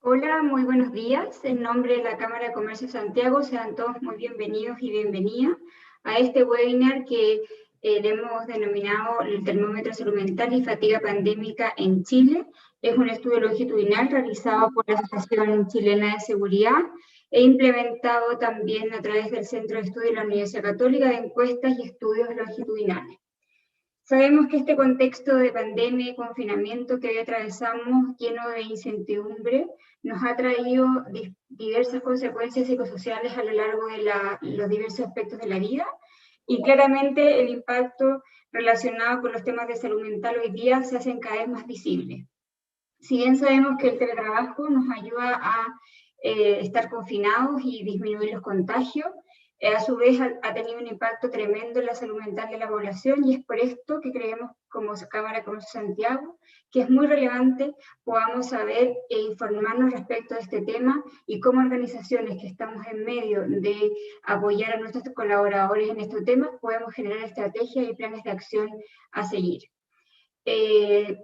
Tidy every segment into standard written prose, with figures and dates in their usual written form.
Hola, muy buenos días. En nombre de la Cámara de Comercio de Santiago, sean todos muy bienvenidos y bienvenidas a este webinar que le hemos denominado el termómetro salud mental y fatiga pandémica en Chile. Es un estudio longitudinal realizado por la Asociación Chilena de Seguridad e implementado también a través del Centro de Estudio de la Universidad Católica de Encuestas y Estudios Longitudinales. Sabemos que este contexto de pandemia y confinamiento que hoy atravesamos, lleno de incertidumbre, nos ha traído diversas consecuencias psicosociales a lo largo de los diversos aspectos de la vida, y claramente el impacto relacionado con los temas de salud mental hoy día se hacen cada vez más visibles. Si bien sabemos que el teletrabajo nos ayuda a estar confinados y disminuir los contagios, a su vez ha tenido un impacto tremendo en la salud mental de la población, y es por esto que creemos como Cámara de Comercio de Santiago que es muy relevante podamos saber e informarnos respecto a este tema y cómo organizaciones que estamos en medio de apoyar a nuestros colaboradores en este tema podemos generar estrategias y planes de acción a seguir. Eh,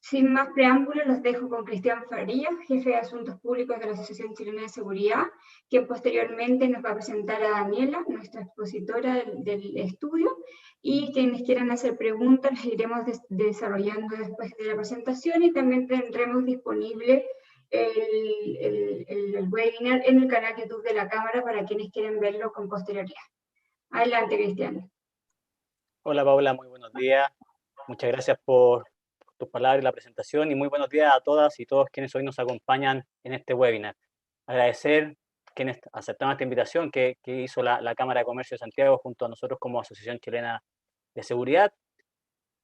Sin más preámbulos, los dejo con Cristian Farías, jefe de Asuntos Públicos de la Asociación Chilena de Seguridad, quien posteriormente nos va a presentar a Daniela, nuestra expositora del estudio, y quienes quieran hacer preguntas las iremos desarrollando después de la presentación, y también tendremos disponible el webinar en el canal YouTube de la Cámara para quienes quieren verlo con posterioridad. Adelante, Cristian. Hola Paula, muy buenos días. Muchas gracias por tus palabras y la presentación, y muy buenos días a todas y todos quienes hoy nos acompañan en este webinar. Agradecer quienes aceptaron esta invitación que hizo la Cámara de Comercio de Santiago junto a nosotros como Asociación Chilena de Seguridad,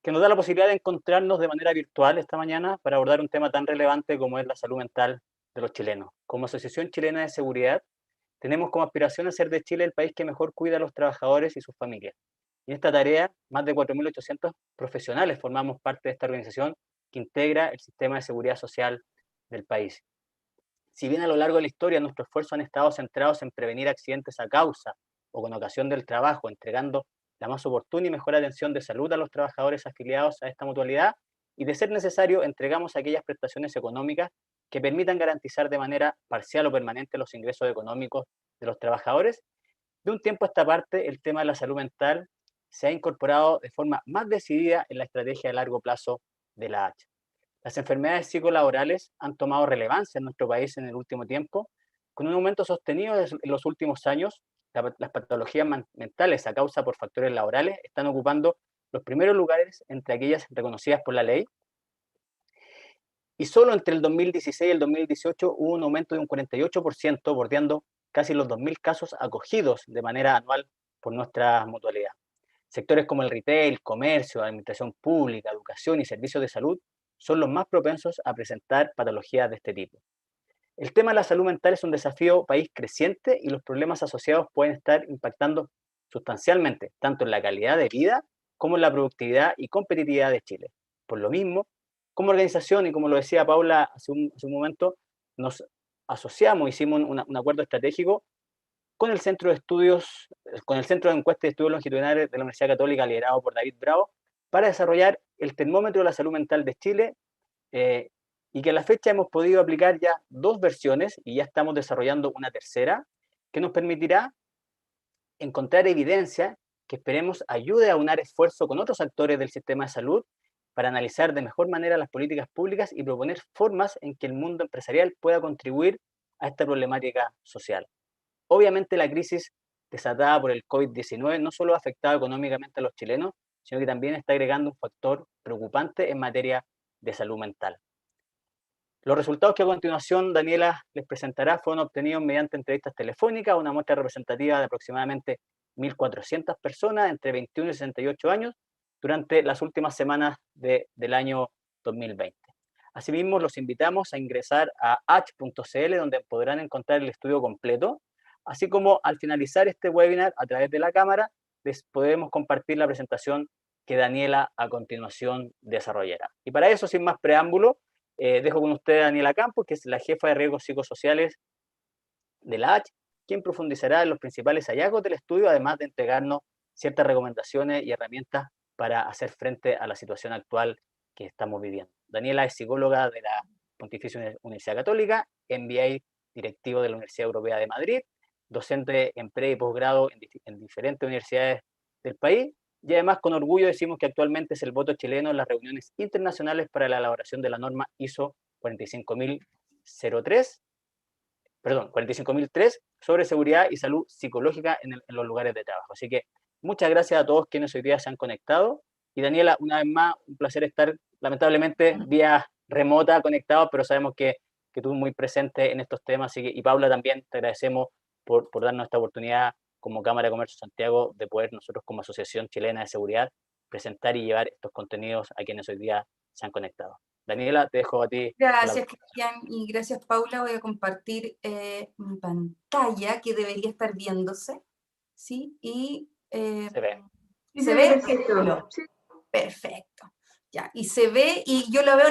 que nos da la posibilidad de encontrarnos de manera virtual esta mañana para abordar un tema tan relevante como es la salud mental de los chilenos. Como Asociación Chilena de Seguridad, tenemos como aspiración hacer de Chile el país que mejor cuida a los trabajadores y sus familias. En esta tarea, más de 4.800 profesionales formamos parte de esta organización que integra el sistema de seguridad social del país. Si bien a lo largo de la historia nuestros esfuerzos han estado centrados en prevenir accidentes a causa o con ocasión del trabajo, entregando la más oportuna y mejor atención de salud a los trabajadores afiliados a esta mutualidad, y de ser necesario, entregamos aquellas prestaciones económicas que permitan garantizar de manera parcial o permanente los ingresos económicos de los trabajadores. De un tiempo a esta parte, el tema de la salud mental se ha incorporado de forma más decidida en la estrategia de largo plazo de la H. Las enfermedades psicolaborales han tomado relevancia en nuestro país en el último tiempo, con un aumento sostenido en los últimos años. Las patologías mentales a causa por factores laborales están ocupando los primeros lugares entre aquellas reconocidas por la ley, y solo entre el 2016 y el 2018 hubo un aumento de un 48%, bordeando casi los 2.000 casos acogidos de manera anual por nuestra mutualidad. Sectores como el retail, comercio, administración pública, educación y servicios de salud son los más propensos a presentar patologías de este tipo. El tema de la salud mental es un desafío país creciente, y los problemas asociados pueden estar impactando sustancialmente tanto en la calidad de vida como en la productividad y competitividad de Chile. Por lo mismo, como organización, y como lo decía Paula hace un momento, nos asociamos, hicimos un acuerdo estratégico con el Centro de Estudios, con el Centro de Encuestas y Estudios Longitudinales de la Universidad Católica, liderado por David Bravo, para desarrollar el termómetro de la salud mental de Chile, y que a la fecha hemos podido aplicar ya 2 versiones y ya estamos desarrollando una tercera que nos permitirá encontrar evidencia que esperemos ayude a unar esfuerzo con otros actores del sistema de salud para analizar de mejor manera las políticas públicas y proponer formas en que el mundo empresarial pueda contribuir a esta problemática social. Obviamente la crisis desatada por el COVID-19 no solo ha afectado económicamente a los chilenos, sino que también está agregando un factor preocupante en materia de salud mental. Los resultados que a continuación Daniela les presentará fueron obtenidos mediante entrevistas telefónicas a una muestra representativa de aproximadamente 1.400 personas entre 21 y 68 años durante las últimas semanas del año 2020. Asimismo, los invitamos a ingresar a h.cl, donde podrán encontrar el estudio completo, así como al finalizar este webinar a través de la cámara les podemos compartir la presentación que Daniela a continuación desarrollará. Y para eso, sin más preámbulo, dejo con usted a Daniela Campos, que es la jefa de riesgos psicosociales de la H, quien profundizará en los principales hallazgos del estudio, además de entregarnos ciertas recomendaciones y herramientas para hacer frente a la situación actual que estamos viviendo. Daniela es psicóloga de la Pontificia Universidad Católica, MBA directivo de la Universidad Europea de Madrid, docente en pre y posgrado en diferentes universidades del país, y además con orgullo decimos que actualmente es el voto chileno en las reuniones internacionales para la elaboración de la norma ISO 45003 sobre seguridad y salud psicológica en los lugares de trabajo. Así que muchas gracias a todos quienes hoy día se han conectado. Y Daniela, una vez más, un placer estar lamentablemente vía remota conectado, pero sabemos que tú muy presente en estos temas. Así que, y Paula también, te agradecemos por darnos esta oportunidad como Cámara de Comercio Santiago de poder nosotros como Asociación Chilena de Seguridad presentar y llevar estos contenidos a quienes hoy día se han conectado. Daniela, te dejo a ti. Gracias, Cristian, y gracias, Paula. Voy a compartir mi pantalla, que debería estar viéndose, ¿sí? Y Se ve. ¿se ve? Perfecto. Sí. Perfecto. Ya, y se ve, y yo la veo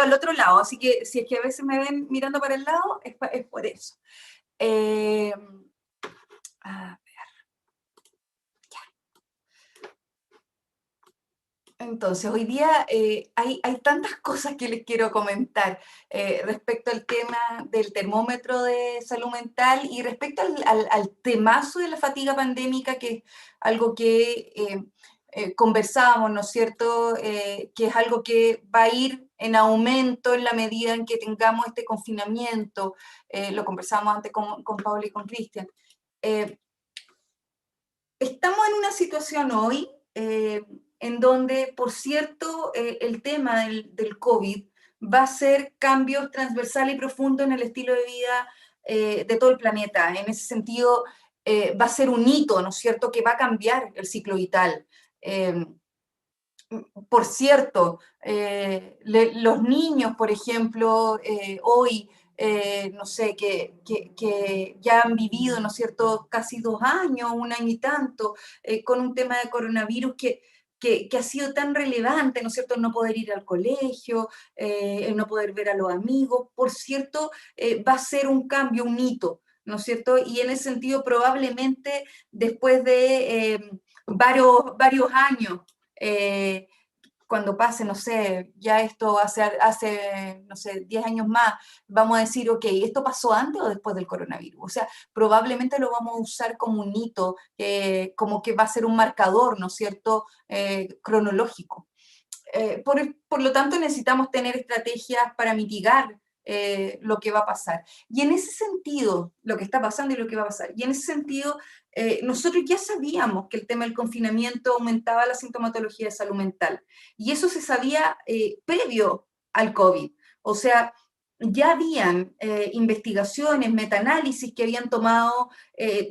al otro lado, así que si es que a veces me ven mirando para el lado, es por eso. A ver. Ya. Entonces, hoy día hay tantas cosas que les quiero comentar respecto al tema del termómetro de salud mental y respecto al temazo de la fatiga pandémica, que es algo que conversábamos, ¿no es cierto?, que es algo que va a ir en aumento en la medida en que tengamos este confinamiento. Lo conversábamos antes con Paula y con Cristian. Estamos en una situación hoy en donde, por cierto, el tema del COVID va a ser cambios transversales y profundos en el estilo de vida de todo el planeta. En ese sentido, va a ser un hito, ¿no es cierto?, que va a cambiar el ciclo vital. Por cierto, los niños, por ejemplo, hoy, no sé, que ya han vivido, ¿no es cierto?, casi 2 años, 1 año y tanto, con un tema de coronavirus que ha sido tan relevante, ¿no es cierto?, el no poder ir al colegio, el no poder ver a los amigos. Por cierto, va a ser un cambio, un hito, ¿no es cierto? Y en ese sentido, probablemente después de varios años, cuando pase, no sé, ya esto hace, no sé, 10 años más, vamos a decir, ok, ¿esto pasó antes o después del coronavirus? O sea, probablemente lo vamos a usar como un hito, como que va a ser un marcador, ¿no es cierto?, cronológico. Por lo tanto, necesitamos tener estrategias para mitigar lo que va a pasar. Y en ese sentido, lo que está pasando y lo que va a pasar, y en ese sentido, nosotros ya sabíamos que el tema del confinamiento aumentaba la sintomatología de salud mental, y eso se sabía previo al COVID. O sea, ya habían investigaciones, metaanálisis que habían tomado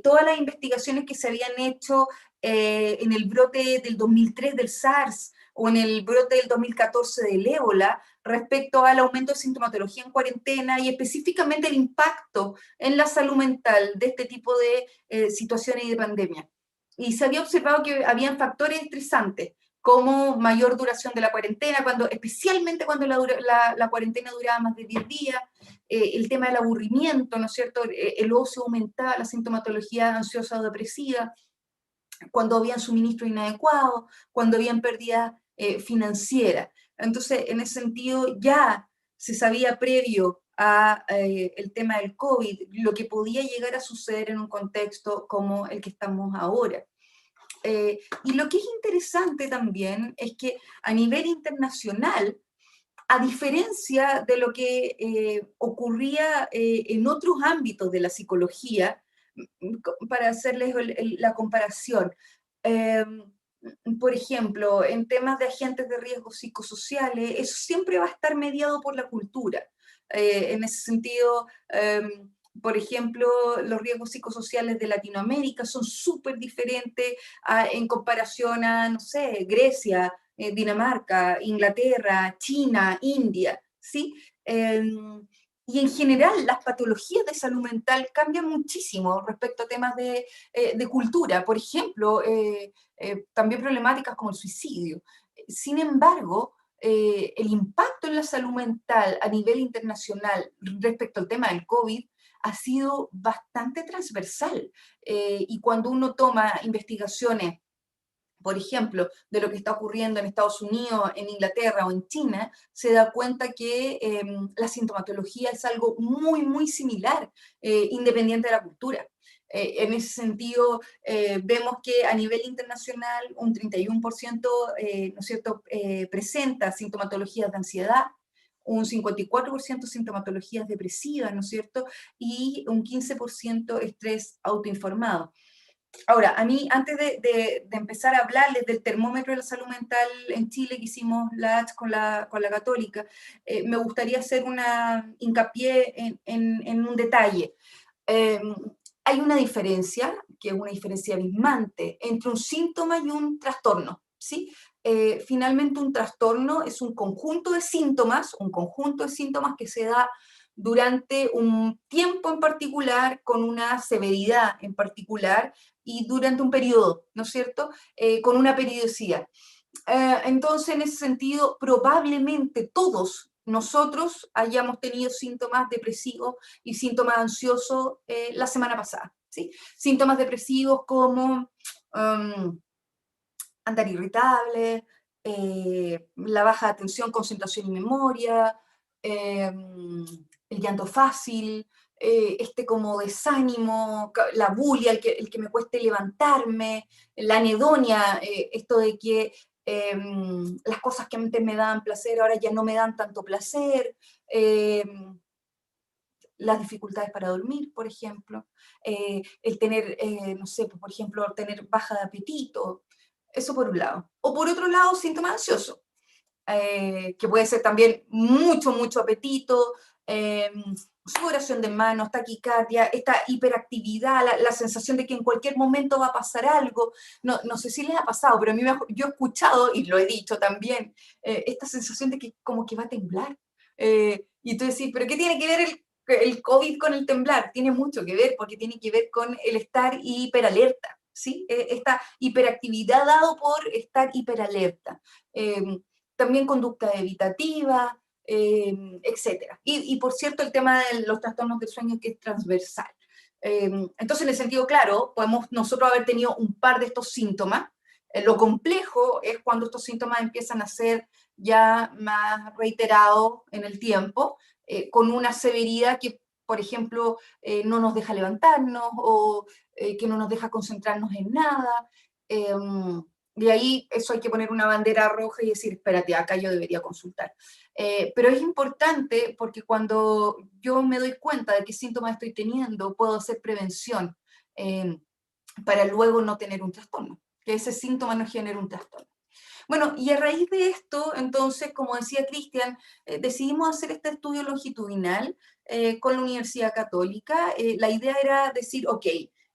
todas las investigaciones que se habían hecho en el brote del 2003 del SARS, o en el brote del 2014 del ébola, respecto al aumento de sintomatología en cuarentena y específicamente el impacto en la salud mental de este tipo de situaciones y de pandemia. Y se había observado que habían factores estresantes, como mayor duración de la cuarentena, especialmente cuando la cuarentena duraba más de 10 días, el tema del aburrimiento, ¿no es cierto?, el ocio aumentaba, la sintomatología ansiosa o depresiva, cuando habían suministro inadecuado, cuando habían pérdidas financieras. Entonces, en ese sentido, ya se sabía previo a el tema del COVID lo que podía llegar a suceder en un contexto como el que estamos ahora. Y lo que es interesante también es que a nivel internacional, a diferencia de lo que ocurría en otros ámbitos de la psicología, para hacerles la comparación, por ejemplo, en temas de agentes de riesgo psicosociales, eso siempre va a estar mediado por la cultura. En ese sentido, por ejemplo, los riesgos psicosociales de Latinoamérica son súper diferentes en comparación a, no sé, Grecia, Dinamarca, Inglaterra, China, India, ¿sí? Y en general las patologías de salud mental cambian muchísimo respecto a temas de cultura, por ejemplo, también problemáticas como el suicidio. Sin embargo, el impacto en la salud mental a nivel internacional respecto al tema del COVID ha sido bastante transversal. Y cuando uno toma investigaciones por ejemplo, de lo que está ocurriendo en Estados Unidos, en Inglaterra o en China, se da cuenta que la sintomatología es algo muy, muy similar, independiente de la cultura. En ese sentido, vemos que a nivel internacional un 31% ¿no es cierto? Presenta sintomatologías de ansiedad, un 54% sintomatologías depresivas, ¿no es cierto? Y un 15% estrés autoinformado. Ahora, a mí, antes de empezar a hablarles del termómetro de la salud mental en Chile que hicimos con la Católica, me gustaría hacer una hincapié en un detalle. Eh, Hay una diferencia, que es una diferencia abismante, entre un síntoma y un trastorno, ¿sí? Finalmente un trastorno es un conjunto de síntomas que se da durante un tiempo en particular, con una severidad en particular, y durante un periodo, ¿no es cierto?, con una periodicidad. Entonces, en ese sentido, probablemente todos nosotros hayamos tenido síntomas depresivos y síntomas ansiosos la semana pasada, ¿sí? Síntomas depresivos como andar irritable, la baja de atención, concentración y memoria, el llanto fácil, este como desánimo, la bulia, el que me cueste levantarme, la anedonia, esto de que las cosas que antes me daban placer ahora ya no me dan tanto placer, las dificultades para dormir, por ejemplo, el tener, no sé, por ejemplo, tener baja de apetito, eso por un lado. O por otro lado, síntoma ansioso, que puede ser también mucho, mucho apetito, sudoración de manos, taquicardia, esta hiperactividad, la sensación de que en cualquier momento va a pasar algo. No sé si les ha pasado, pero a mí yo he escuchado, y lo he dicho también, esta sensación de que como que va a temblar. Y tú decís, ¿pero qué tiene que ver el COVID con el temblar? Tiene mucho que ver, porque tiene que ver con el estar hiperalerta, ¿sí? Esta hiperactividad dado por estar hiperalerta. También conducta evitativa, etcétera. Y por cierto, el tema de los trastornos del sueño, que es transversal. Entonces, en el sentido claro, podemos nosotros haber tenido un par de estos síntomas. Lo complejo es cuando estos síntomas empiezan a ser ya más reiterados en el tiempo, con una severidad que, por ejemplo, no nos deja levantarnos o que no nos deja concentrarnos en nada. De ahí eso hay que poner una bandera roja y decir, espérate, acá yo debería consultar. Pero es importante porque cuando yo me doy cuenta de qué síntomas estoy teniendo, puedo hacer prevención para luego no tener un trastorno, que ese síntoma no genere un trastorno. Bueno, y a raíz de esto, entonces, como decía Cristian, decidimos hacer este estudio longitudinal con la Universidad Católica. La idea era decir, ok,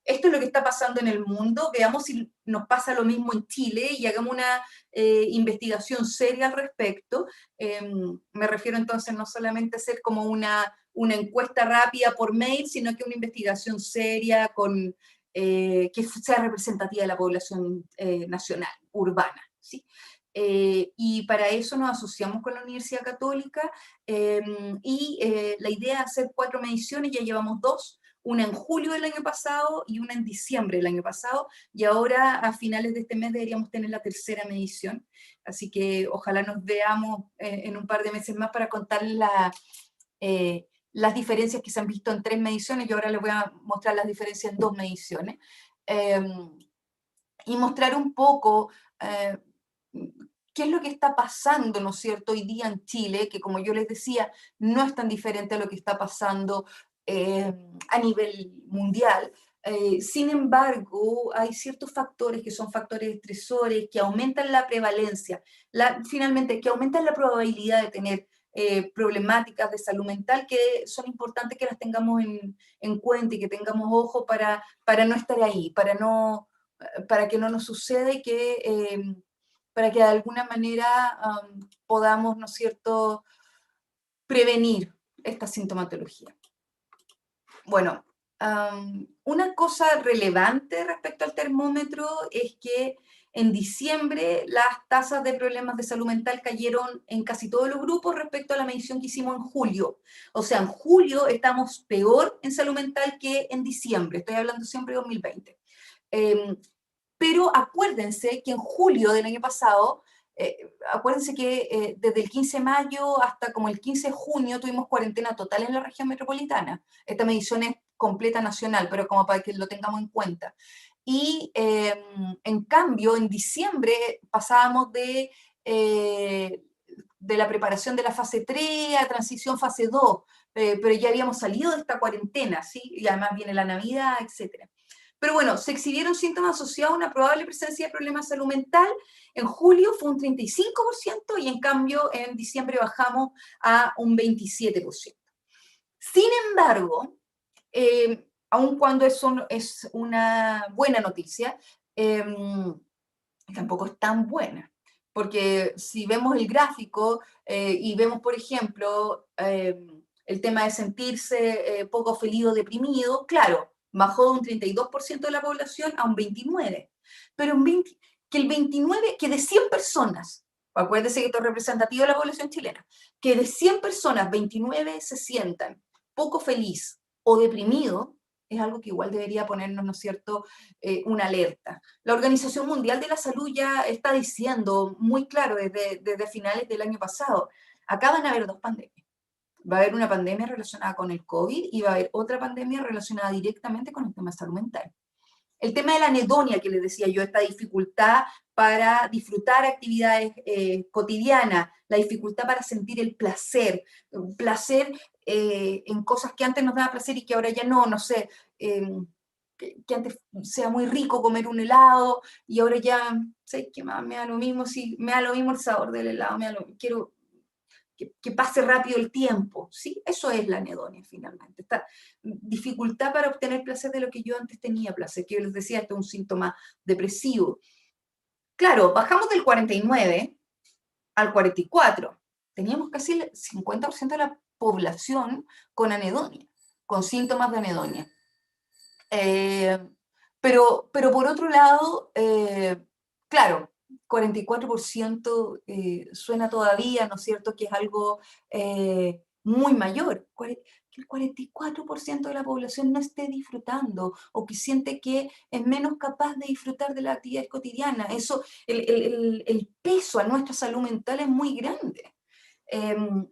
esto es lo que está pasando en el mundo, veamos si nos pasa lo mismo en Chile y hagamos una investigación seria al respecto. Me refiero entonces no solamente a hacer como una encuesta rápida por mail, sino que una investigación seria con, que sea representativa de la población nacional, urbana, ¿sí? Y para eso nos asociamos con la Universidad Católica y la idea es hacer 4 mediciones, ya llevamos 2, una en julio del año pasado y una en diciembre del año pasado, y ahora a finales de este mes deberíamos tener la 3ª medición, así que ojalá nos veamos en un par de meses más para contarles las diferencias que se han visto en 3 mediciones, y ahora les voy a mostrar las diferencias en 2 mediciones, y mostrar un poco qué es lo que está pasando, ¿no es cierto?, hoy día en Chile, que como yo les decía, no es tan diferente a lo que está pasando a nivel mundial. Sin embargo, hay ciertos factores que son factores estresores que aumentan la prevalencia, finalmente, que aumentan la probabilidad de tener problemáticas de salud mental, que son importantes que las tengamos en cuenta y que tengamos ojo para no estar ahí, para que no nos suceda y que, para que de alguna manera podamos, ¿no es cierto?, prevenir esta sintomatología. Bueno, una cosa relevante respecto al termómetro es que en diciembre las tasas de problemas de salud mental cayeron en casi todos los grupos respecto a la medición que hicimos en julio. O sea, en julio estamos peor en salud mental que en diciembre. Estoy hablando siempre de 2020. pero acuérdense que en julio del año pasado, acuérdense que desde el 15 de mayo hasta como el 15 de junio tuvimos cuarentena total en la región metropolitana. Esta medición es completa nacional, pero como para que lo tengamos en cuenta. Y en cambio, en diciembre pasábamos de la preparación de la fase 3 a transición fase 2, pero ya habíamos salido de esta cuarentena, ¿sí? Y además viene la Navidad, etc. Pero bueno, se exhibieron síntomas asociados a una probable presencia de problemas de salud mental. En julio fue un 35% y en cambio en diciembre bajamos a un 27%. Sin embargo, aun cuando eso es una buena noticia, tampoco es tan buena. Porque si vemos el gráfico y vemos, por ejemplo, el tema de sentirse poco feliz o deprimido, claro, bajó de un 32% de la población a un 29%. Pero que el 29%, que de 100 personas, acuérdense que esto es representativo de la población chilena, que de 100 personas, 29 se sientan poco feliz o deprimido, es algo que igual debería ponernos, ¿no es cierto?, una alerta. La Organización Mundial de la Salud ya está diciendo muy claro desde finales del año pasado, acá van a haber dos pandemias. Va a haber una pandemia relacionada con el COVID y va a haber otra pandemia relacionada directamente con el tema de salud mental. El tema de la anedonia, que les decía yo, esta dificultad para disfrutar actividades cotidianas, la dificultad para sentir el placer, en cosas que antes nos daba placer y que ahora ya no sé, que antes sea muy rico comer un helado y ahora ya, ¿sabes qué más? Me da lo mismo, sí, me da lo mismo el sabor del helado, quiero que pase rápido el tiempo, ¿sí? Eso es la anedonia finalmente, esta dificultad para obtener placer de lo que yo antes tenía placer, que yo les decía, esto es un síntoma depresivo. Claro, bajamos del 49 al 44, teníamos casi el 50% de la población con anedonia, con síntomas de anedonia. Pero por otro lado, claro, 44% suena todavía, ¿no es cierto?, que es algo muy mayor, que el 44% de la población no esté disfrutando o que siente que es menos capaz de disfrutar de la actividad cotidiana. Eso, el peso a nuestra salud mental es muy grande.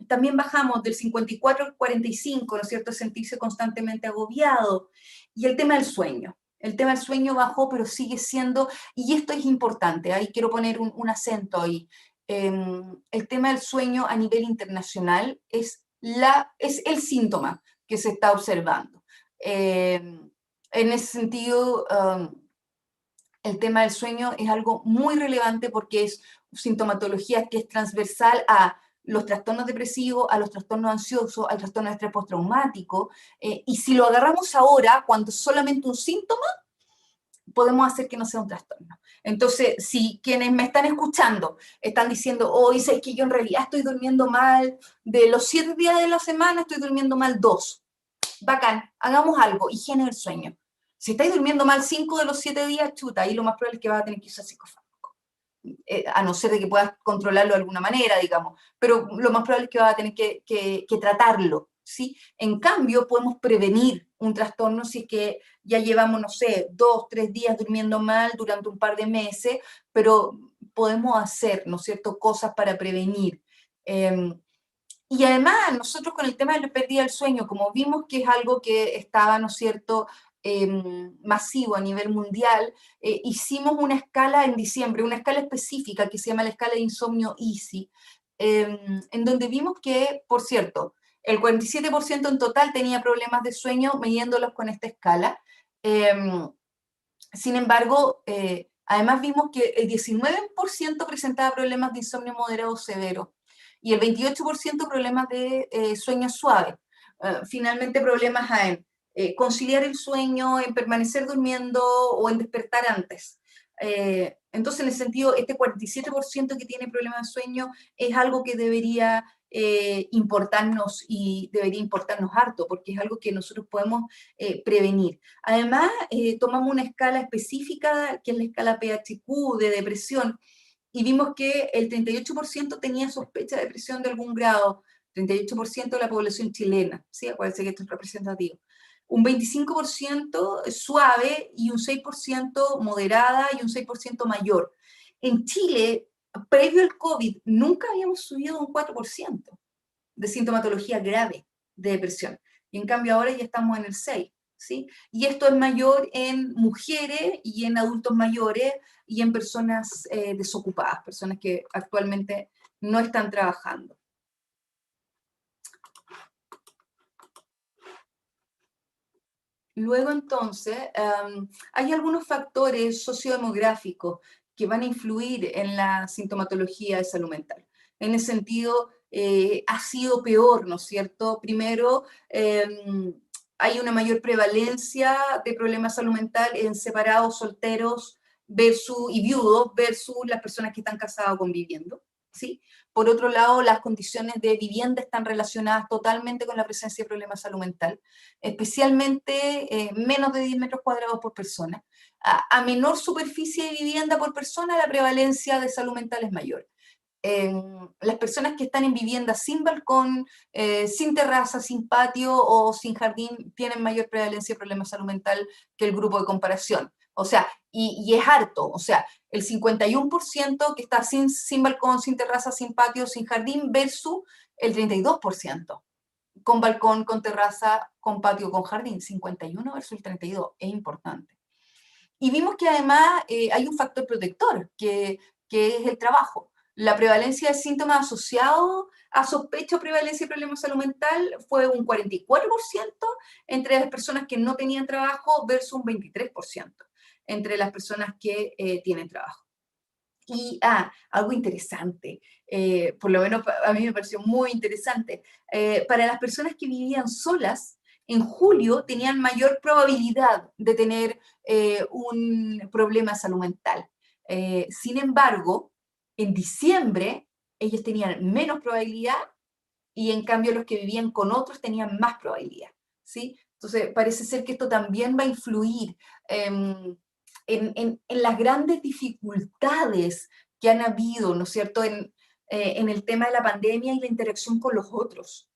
También bajamos del 54 al 45, ¿no es cierto?, sentirse constantemente agobiado. Y el tema del sueño. El tema del sueño bajó, pero sigue siendo, y esto es importante, ahí quiero poner un acento ahí. El tema del sueño a nivel internacional es el síntoma que se está observando. En ese sentido, el tema del sueño es algo muy relevante porque es sintomatología que es transversal a los trastornos depresivos, a los trastornos ansiosos, al trastorno de estrés postraumático, y si lo agarramos ahora, cuando es solamente un síntoma, podemos hacer que no sea un trastorno. Entonces, si quienes me están escuchando están diciendo, es que yo en realidad estoy durmiendo mal, de los 7 días de la semana estoy durmiendo mal 2, bacán, hagamos algo, higiene del sueño. Si estáis durmiendo mal 5 de los 7 días, chuta, ahí lo más probable es que vas a tener que usar psicofármaco. A no ser de que puedas controlarlo de alguna manera, digamos, pero lo más probable es que vas a tener que tratarlo, ¿sí? En cambio, podemos prevenir un trastorno si es que ya llevamos, no sé, 2, 3 días durmiendo mal durante un par de meses, pero podemos hacer, ¿no es cierto?, cosas para prevenir. Y además, nosotros con el tema de la pérdida del sueño, como vimos que es algo que estaba, ¿no es cierto?, masivo a nivel mundial, hicimos una escala en diciembre, una escala específica que se llama la escala de insomnio EASY, en donde vimos que, por cierto, el 47% en total tenía problemas de sueño midiéndolos con esta escala. Sin embargo, además vimos que el 19% presentaba problemas de insomnio moderado o severo y el 28% problemas de sueño suave. Finalmente, problemas en conciliar el sueño, en permanecer durmiendo o en despertar antes. Entonces, en ese sentido, este 47% que tiene problemas de sueño es algo que debería importarnos y debería importarnos harto, porque es algo que nosotros podemos prevenir. Además, tomamos una escala específica, que es la escala PHQ de depresión, y vimos que el 38% tenía sospecha de depresión de algún grado, 38% de la población chilena, ¿sí? Acuérdense que esto es representativo. Un 25% suave y un 6% moderada y un 6% mayor. En Chile, previo al COVID, nunca habíamos subido un 4% de sintomatología grave de depresión. Y en cambio ahora ya estamos en el 6%. ¿Sí? Y esto es mayor en mujeres y en adultos mayores y en personas desocupadas, personas que actualmente no están trabajando. Luego entonces, hay algunos factores sociodemográficos que van a influir en la sintomatología de salud mental. En ese sentido, ha sido peor, ¿no es cierto? Primero, hay una mayor prevalencia de problemas de salud mental en separados, solteros y viudos versus las personas que están casadas o conviviendo, ¿sí? Por otro lado, las condiciones de vivienda están relacionadas totalmente con la presencia de problemas de salud mental, especialmente menos de 10 metros cuadrados por persona. A menor superficie de vivienda por persona, la prevalencia de salud mental es mayor. Las personas que están en viviendas sin balcón, sin terraza, sin patio o sin jardín, tienen mayor prevalencia de problemas de salud mental que el grupo de comparación. O sea, y es harto, o sea, el 51% que está sin balcón, sin terraza, sin patio, sin jardín, versus el 32% con balcón, con terraza, con patio, con jardín. 51 versus el 32, es importante. Y vimos que además hay un factor protector, que es el trabajo. La prevalencia de síntomas asociados a sospecha o prevalencia de problemas de salud mental fue un 44% entre las personas que no tenían trabajo versus un 23% entre las personas que tienen trabajo. Y algo interesante, por lo menos a mí me pareció muy interesante, para las personas que vivían solas, en julio tenían mayor probabilidad de tener un problema de salud mental. Sin embargo, en diciembre ellos tenían menos probabilidad y en cambio los que vivían con otros tenían más probabilidad, ¿sí? Entonces parece ser que esto también va a influir en las grandes dificultades que han habido, ¿no es cierto?, en el tema de la pandemia y la interacción con los otros.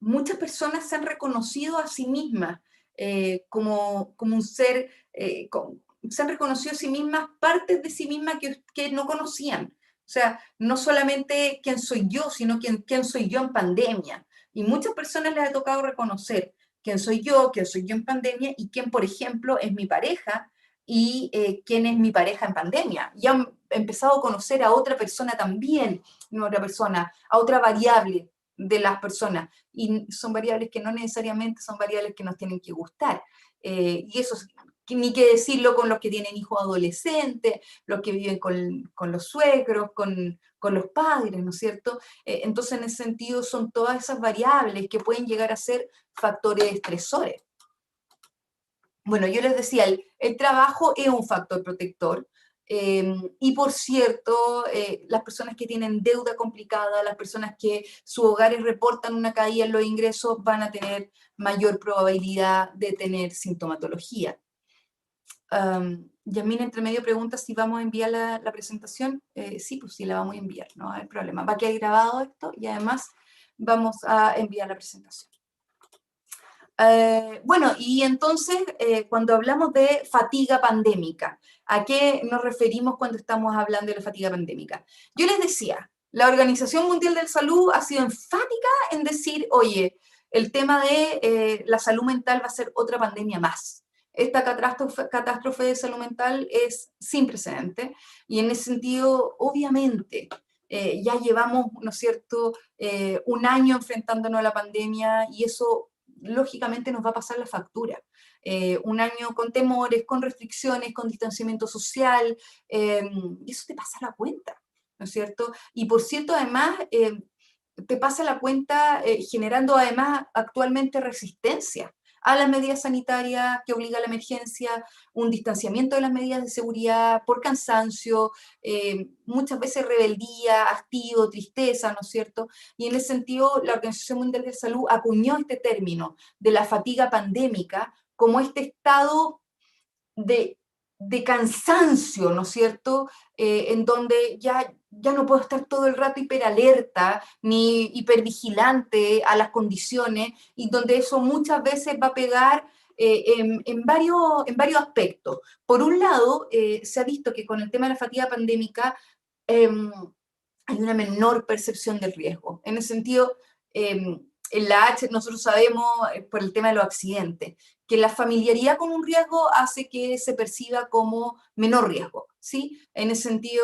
Muchas personas se han reconocido a sí mismas como un ser, se han reconocido a sí mismas partes de sí mismas que no conocían. O sea, no solamente quién soy yo, sino quién soy yo en pandemia. Y muchas personas les ha tocado reconocer quién soy yo en pandemia y quién, por ejemplo, es mi pareja y quién es mi pareja en pandemia. Y han empezado a conocer a otra persona también, no otra persona, a otra variable de las personas. Y son variables que no necesariamente son variables que nos tienen que gustar. Y eso ni que decirlo con los que tienen hijos adolescentes, los que viven con los suegros, con los padres, ¿no es cierto? Entonces, en ese sentido, son todas esas variables que pueden llegar a ser factores estresores. Bueno, yo les decía, el trabajo es un factor protector. Y por cierto, las personas que tienen deuda complicada, las personas que sus hogares reportan una caída en los ingresos, van a tener mayor probabilidad de tener sintomatología. Yasmina, entre medio, pregunta si vamos a enviar la presentación. Sí, pues sí, la vamos a enviar, no hay problema. Va a quedar grabado esto y además vamos a enviar la presentación. Bueno, y entonces, cuando hablamos de fatiga pandémica, ¿a qué nos referimos cuando estamos hablando de la fatiga pandémica? Yo les decía, la Organización Mundial de la Salud ha sido enfática en decir, oye, el tema de la salud mental va a ser otra pandemia más. Esta catástrofe de salud mental es sin precedente y en ese sentido, obviamente, ya llevamos, ¿no es cierto?, un año enfrentándonos a la pandemia y eso lógicamente nos va a pasar la factura. Un año con temores, con restricciones, con distanciamiento social, y eso te pasa la cuenta, ¿no es cierto? Y por cierto, además, te pasa la cuenta generando además actualmente resistencia a las medidas sanitarias que obliga a la emergencia, un distanciamiento de las medidas de seguridad por cansancio, muchas veces rebeldía, hastío, tristeza, ¿no es cierto? Y en ese sentido, la Organización Mundial de la Salud acuñó este término de la fatiga pandémica como este estado de de cansancio, ¿no es cierto? En donde ya no puedo estar todo el rato hiperalerta ni hipervigilante a las condiciones, y donde eso muchas veces va a pegar en varios aspectos. Por un lado, se ha visto que con el tema de la fatiga pandémica hay una menor percepción del riesgo. En el sentido, en la H nosotros sabemos, por el tema de los accidentes, que la familiaridad con un riesgo hace que se perciba como menor riesgo, ¿sí? En ese sentido,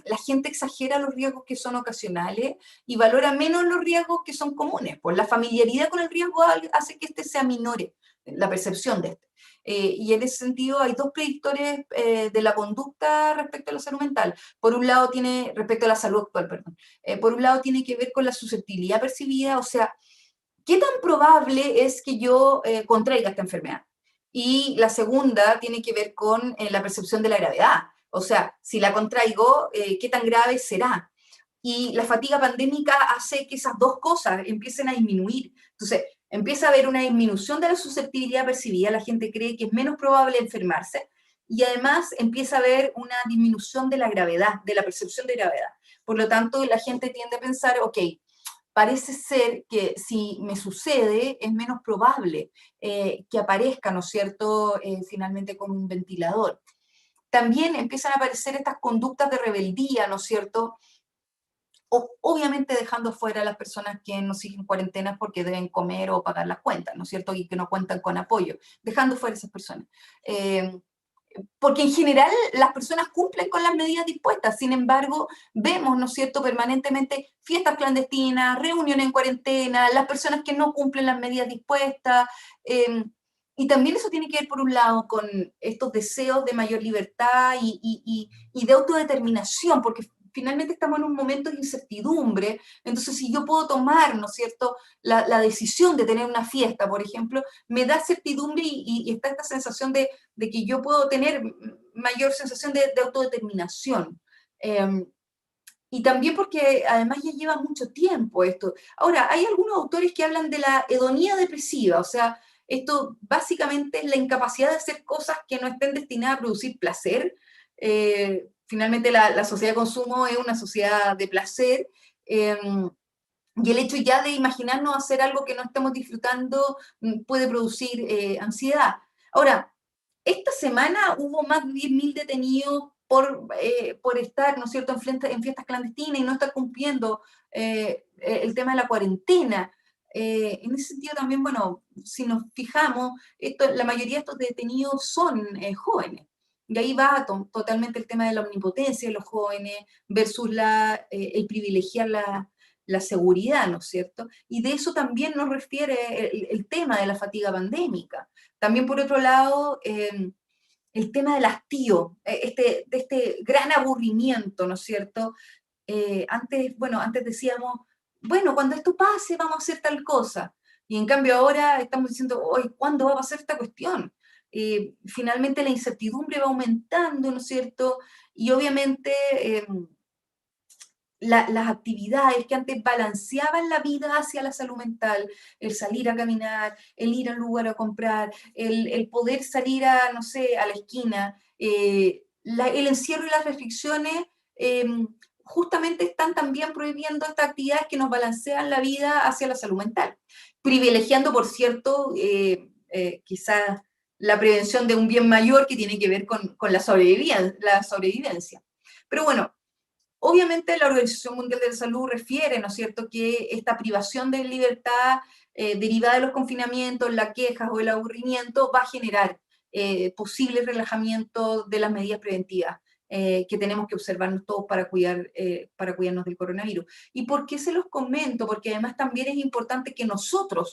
la gente exagera los riesgos que son ocasionales y valora menos los riesgos que son comunes. Pues la familiaridad con el riesgo hace que este sea minore, la percepción de este. Y en ese sentido hay dos predictores de la conducta respecto a la salud mental. Por un lado tiene, respecto a la salud actual, perdón, por un lado tiene que ver con la susceptibilidad percibida, o sea, ¿qué tan probable es que yo contraiga esta enfermedad? Y la segunda tiene que ver con la percepción de la gravedad, o sea, si la contraigo, ¿qué tan grave será? Y la fatiga pandémica hace que esas dos cosas empiecen a disminuir. Entonces, empieza a haber una disminución de la susceptibilidad percibida, la gente cree que es menos probable enfermarse, y además empieza a haber una disminución de la gravedad, de la percepción de gravedad. Por lo tanto, la gente tiende a pensar, ok, parece ser que si me sucede, es menos probable que aparezca, ¿no es cierto?, finalmente con un ventilador. También empiezan a aparecer estas conductas de rebeldía, ¿no es cierto?, obviamente dejando fuera a las personas que no siguen cuarentenas porque deben comer o pagar las cuentas, ¿no es cierto?, y que no cuentan con apoyo, dejando fuera a esas personas. Porque en general las personas cumplen con las medidas dispuestas, sin embargo, vemos, ¿no es cierto?, permanentemente fiestas clandestinas, reuniones en cuarentena, las personas que no cumplen las medidas dispuestas, y también eso tiene que ver, por un lado, con estos deseos de mayor libertad y de autodeterminación, porque finalmente estamos en un momento de incertidumbre. Entonces, si yo puedo tomar, ¿no es cierto?, la decisión de tener una fiesta, por ejemplo, me da certidumbre y está esta sensación de que yo puedo tener mayor sensación de autodeterminación. Y también porque además ya lleva mucho tiempo esto. Ahora, hay algunos autores que hablan de la hedonía depresiva, o sea, esto básicamente es la incapacidad de hacer cosas que no estén destinadas a producir placer. Finalmente la sociedad de consumo es una sociedad de placer, y el hecho ya de imaginarnos hacer algo que no estamos disfrutando puede producir ansiedad. Ahora, esta semana hubo más de 10.000 detenidos por estar, ¿no es cierto?, en fiestas clandestinas y no estar cumpliendo el tema de la cuarentena. En ese sentido también, bueno, si nos fijamos, la mayoría de estos detenidos son jóvenes. Y ahí va totalmente el tema de la omnipotencia de los jóvenes versus el privilegiar la seguridad, ¿no es cierto? Y de eso también nos refiere el tema de la fatiga pandémica. También, por otro lado, el tema del hastío, de este gran aburrimiento, ¿no es cierto? Antes decíamos, bueno, cuando esto pase vamos a hacer tal cosa. Y en cambio ahora estamos diciendo, hoy, ¿cuándo va a pasar esta cuestión? Finalmente la incertidumbre va aumentando, ¿no es cierto? Y obviamente las actividades que antes balanceaban la vida hacia la salud mental, el salir a caminar, el ir al lugar a comprar, el poder salir a, no sé, a la esquina, el encierro y las restricciones justamente están también prohibiendo estas actividades que nos balancean la vida hacia la salud mental, privilegiando, por cierto, quizás la prevención de un bien mayor que tiene que ver con la sobrevivencia. Pero bueno, obviamente la Organización Mundial de la Salud refiere, ¿no es cierto?, que esta privación de libertad derivada de los confinamientos, las quejas o el aburrimiento va a generar posibles relajamientos de las medidas preventivas que tenemos que observarnos todos para cuidarnos del coronavirus. ¿Y por qué se los comento? Porque además también es importante que nosotros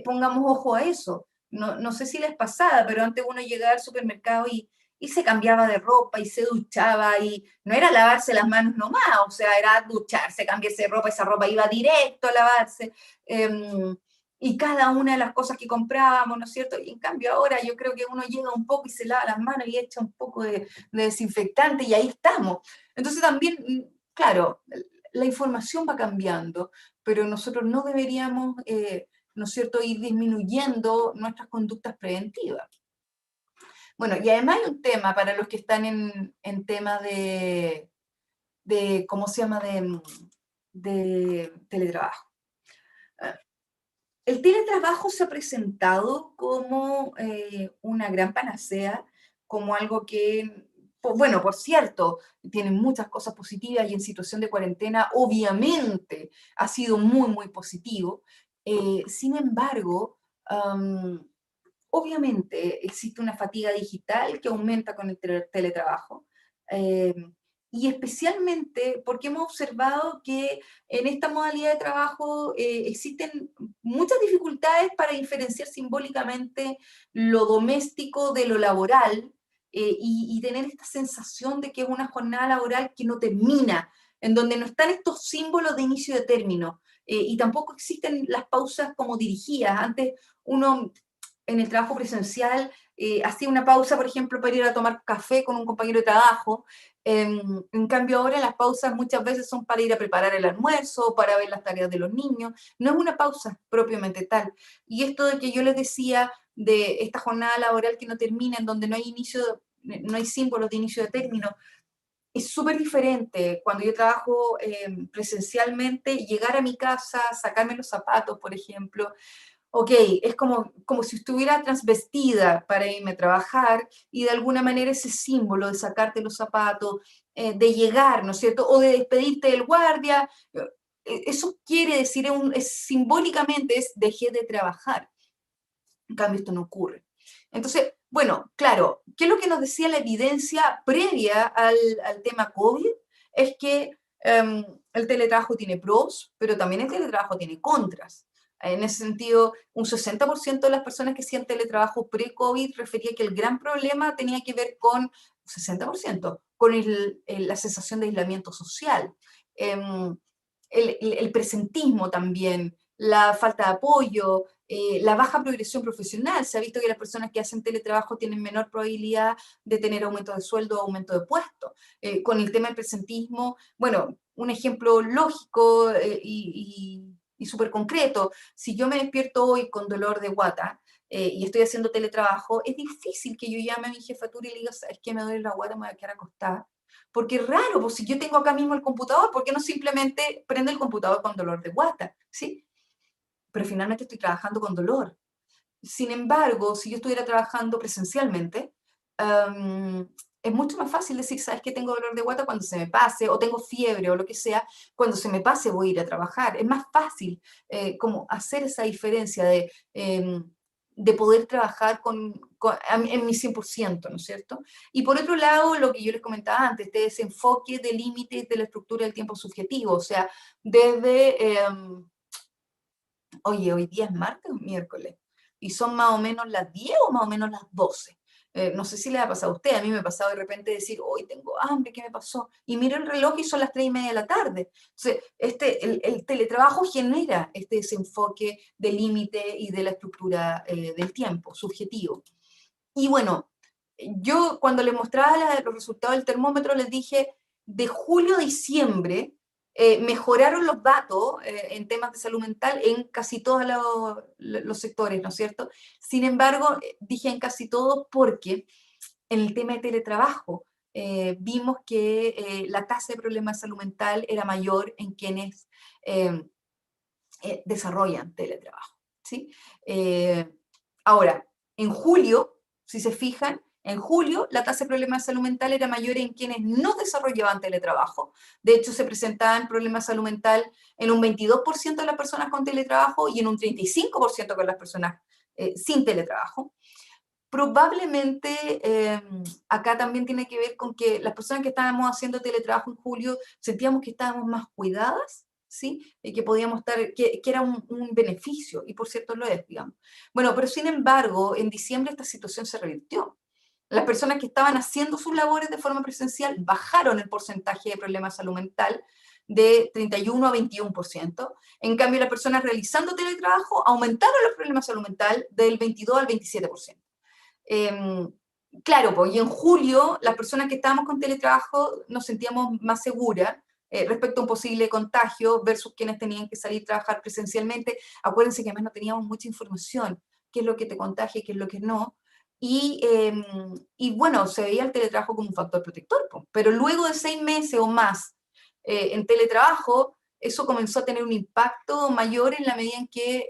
pongamos ojo a eso. No sé si les pasaba, pero antes uno llegaba al supermercado y se cambiaba de ropa y se duchaba y no era lavarse las manos nomás, o sea, era ducharse, cambiarse de ropa, esa ropa iba directo a lavarse, y cada una de las cosas que comprábamos, ¿no es cierto? Y en cambio ahora yo creo que uno llega un poco y se lava las manos y echa un poco de desinfectante y ahí estamos. Entonces también, claro, la información va cambiando, pero nosotros no deberíamos, ¿no es cierto?, ir disminuyendo nuestras conductas preventivas. Bueno, y además hay un tema para los que están en tema de ¿cómo se llama?, de teletrabajo. El teletrabajo se ha presentado como una gran panacea, como algo que, bueno, por cierto, tiene muchas cosas positivas y en situación de cuarentena obviamente ha sido muy, muy positivo. Sin embargo, obviamente existe una fatiga digital que aumenta con el teletrabajo. eh, y especialmente porque hemos observado que en esta modalidad de trabajo existen muchas dificultades para diferenciar simbólicamente lo doméstico de lo laboral, y tener esta sensación de que es una jornada laboral que no termina, en donde no están estos símbolos de inicio de término, y tampoco existen las pausas como dirigidas. Antes uno en el trabajo presencial hacía una pausa, por ejemplo, para ir a tomar café con un compañero de trabajo. En cambio ahora las pausas muchas veces son para ir a preparar el almuerzo, para ver las tareas de los niños. No es una pausa propiamente tal. Y esto de que yo les decía de esta jornada laboral que no termina, en donde no hay inicio, no hay símbolos de inicio de término, es súper diferente cuando yo trabajo presencialmente, llegar a mi casa, sacarme los zapatos, por ejemplo. Ok, es como si estuviera transvestida para irme a trabajar, y de alguna manera ese símbolo de sacarte los zapatos, de llegar, ¿no es cierto? O de despedirte del guardia, eso quiere decir, simbólicamente es dejé de trabajar. En cambio, esto no ocurre. Entonces, bueno, claro, ¿qué es lo que nos decía la evidencia previa al tema COVID? Es que el teletrabajo tiene pros, pero también el teletrabajo tiene contras. En ese sentido, un 60% de las personas que hacían teletrabajo pre-COVID refería que el gran problema tenía que ver con, 60%, con la sensación de aislamiento social, el presentismo también, la falta de apoyo, la baja progresión profesional. Se ha visto que las personas que hacen teletrabajo tienen menor probabilidad de tener aumento de sueldo o aumento de puesto. Con el tema del presentismo, bueno, un ejemplo lógico y súper concreto: si yo me despierto hoy con dolor de guata y estoy haciendo teletrabajo, es difícil que yo llame a mi jefatura y le diga, ¿sabes qué? Me duele la guata, me voy a quedar acostada. Porque es raro, pues si yo tengo acá mismo el computador, ¿por qué no simplemente prende el computador con dolor de guata? ¿Sí? Pero finalmente estoy trabajando con dolor. Sin embargo, si yo estuviera trabajando presencialmente, es mucho más fácil decir, ¿sabes qué? Tengo dolor de guata, cuando se me pase, o tengo fiebre o lo que sea, cuando se me pase voy a ir a trabajar. Es más fácil como hacer esa diferencia de poder trabajar en mi 100%, ¿no es cierto? Y por otro lado, lo que yo les comentaba antes, este desenfoque de límites de la estructura del tiempo subjetivo, o sea, desde... oye, hoy día es martes o miércoles, y son más o menos las 10 o más o menos las 12. No sé si le ha pasado a usted, a mí me ha pasado de repente decir, hoy tengo hambre, ¿qué me pasó? Y miro el reloj y son las 3:30 de la tarde. Entonces, el teletrabajo genera este desenfoque del límite y de la estructura del tiempo subjetivo. Y bueno, yo cuando les mostraba los resultados del termómetro les dije, de julio a diciembre mejoraron los datos en temas de salud mental en casi todos los sectores, ¿no es cierto? Sin embargo, dije en casi todos porque en el tema de teletrabajo vimos que la tasa de problemas de salud mental era mayor en quienes eh, desarrollan teletrabajo, ¿sí? Ahora, en julio, si se fijan, en julio la tasa de problemas de salud mental era mayor en quienes no desarrollaban teletrabajo. De hecho, se presentaban problemas de salud mental en un 22% de las personas con teletrabajo y en un 35% con las personas sin teletrabajo. Probablemente acá también tiene que ver con que las personas que estábamos haciendo teletrabajo en julio sentíamos que estábamos más cuidadas, ¿sí? Que podíamos estar, que era un beneficio, y por cierto lo es, digamos. Bueno, pero sin embargo, en diciembre esta situación se revirtió. Las personas que estaban haciendo sus labores de forma presencial bajaron el porcentaje de problemas de salud mental de 31 a 21%. En cambio, las personas realizando teletrabajo aumentaron los problemas de salud mental del 22 al 27%. Claro, pues, y en julio las personas que estábamos con teletrabajo nos sentíamos más seguras respecto a un posible contagio versus quienes tenían que salir a trabajar presencialmente. Acuérdense que además no teníamos mucha información, qué es lo que te contagia y qué es lo que no. Y bueno, se veía el teletrabajo como un factor protector, po. Pero luego de 6 meses o más en teletrabajo, eso comenzó a tener un impacto mayor en la medida en que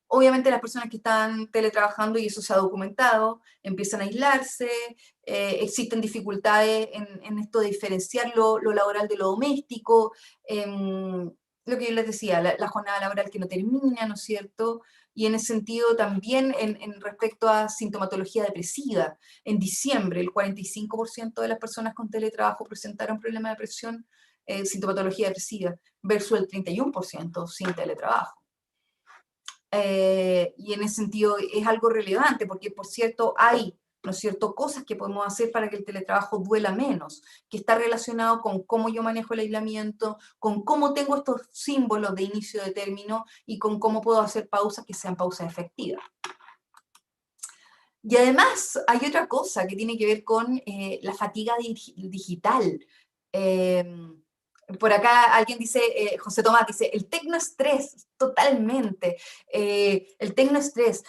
obviamente las personas que están teletrabajando, y eso se ha documentado, empiezan a aislarse, existen dificultades en esto de diferenciar lo laboral de lo doméstico, lo que yo les decía, la jornada laboral que no termina, ¿no es cierto? Y en ese sentido también en respecto a sintomatología depresiva. En diciembre el 45% de las personas con teletrabajo presentaron problemas de depresión, sintomatología depresiva, versus el 31% sin teletrabajo. Y en ese sentido es algo relevante, porque por cierto hay, ¿no es cierto?, cosas que podemos hacer para que el teletrabajo duela menos, que está relacionado con cómo yo manejo el aislamiento, con cómo tengo estos símbolos de inicio de término y con cómo puedo hacer pausas que sean pausas efectivas. Y además hay otra cosa que tiene que ver con la fatiga digital. Por acá alguien dice, José Tomás dice, el tecnoestrés, totalmente, el tecnoestrés.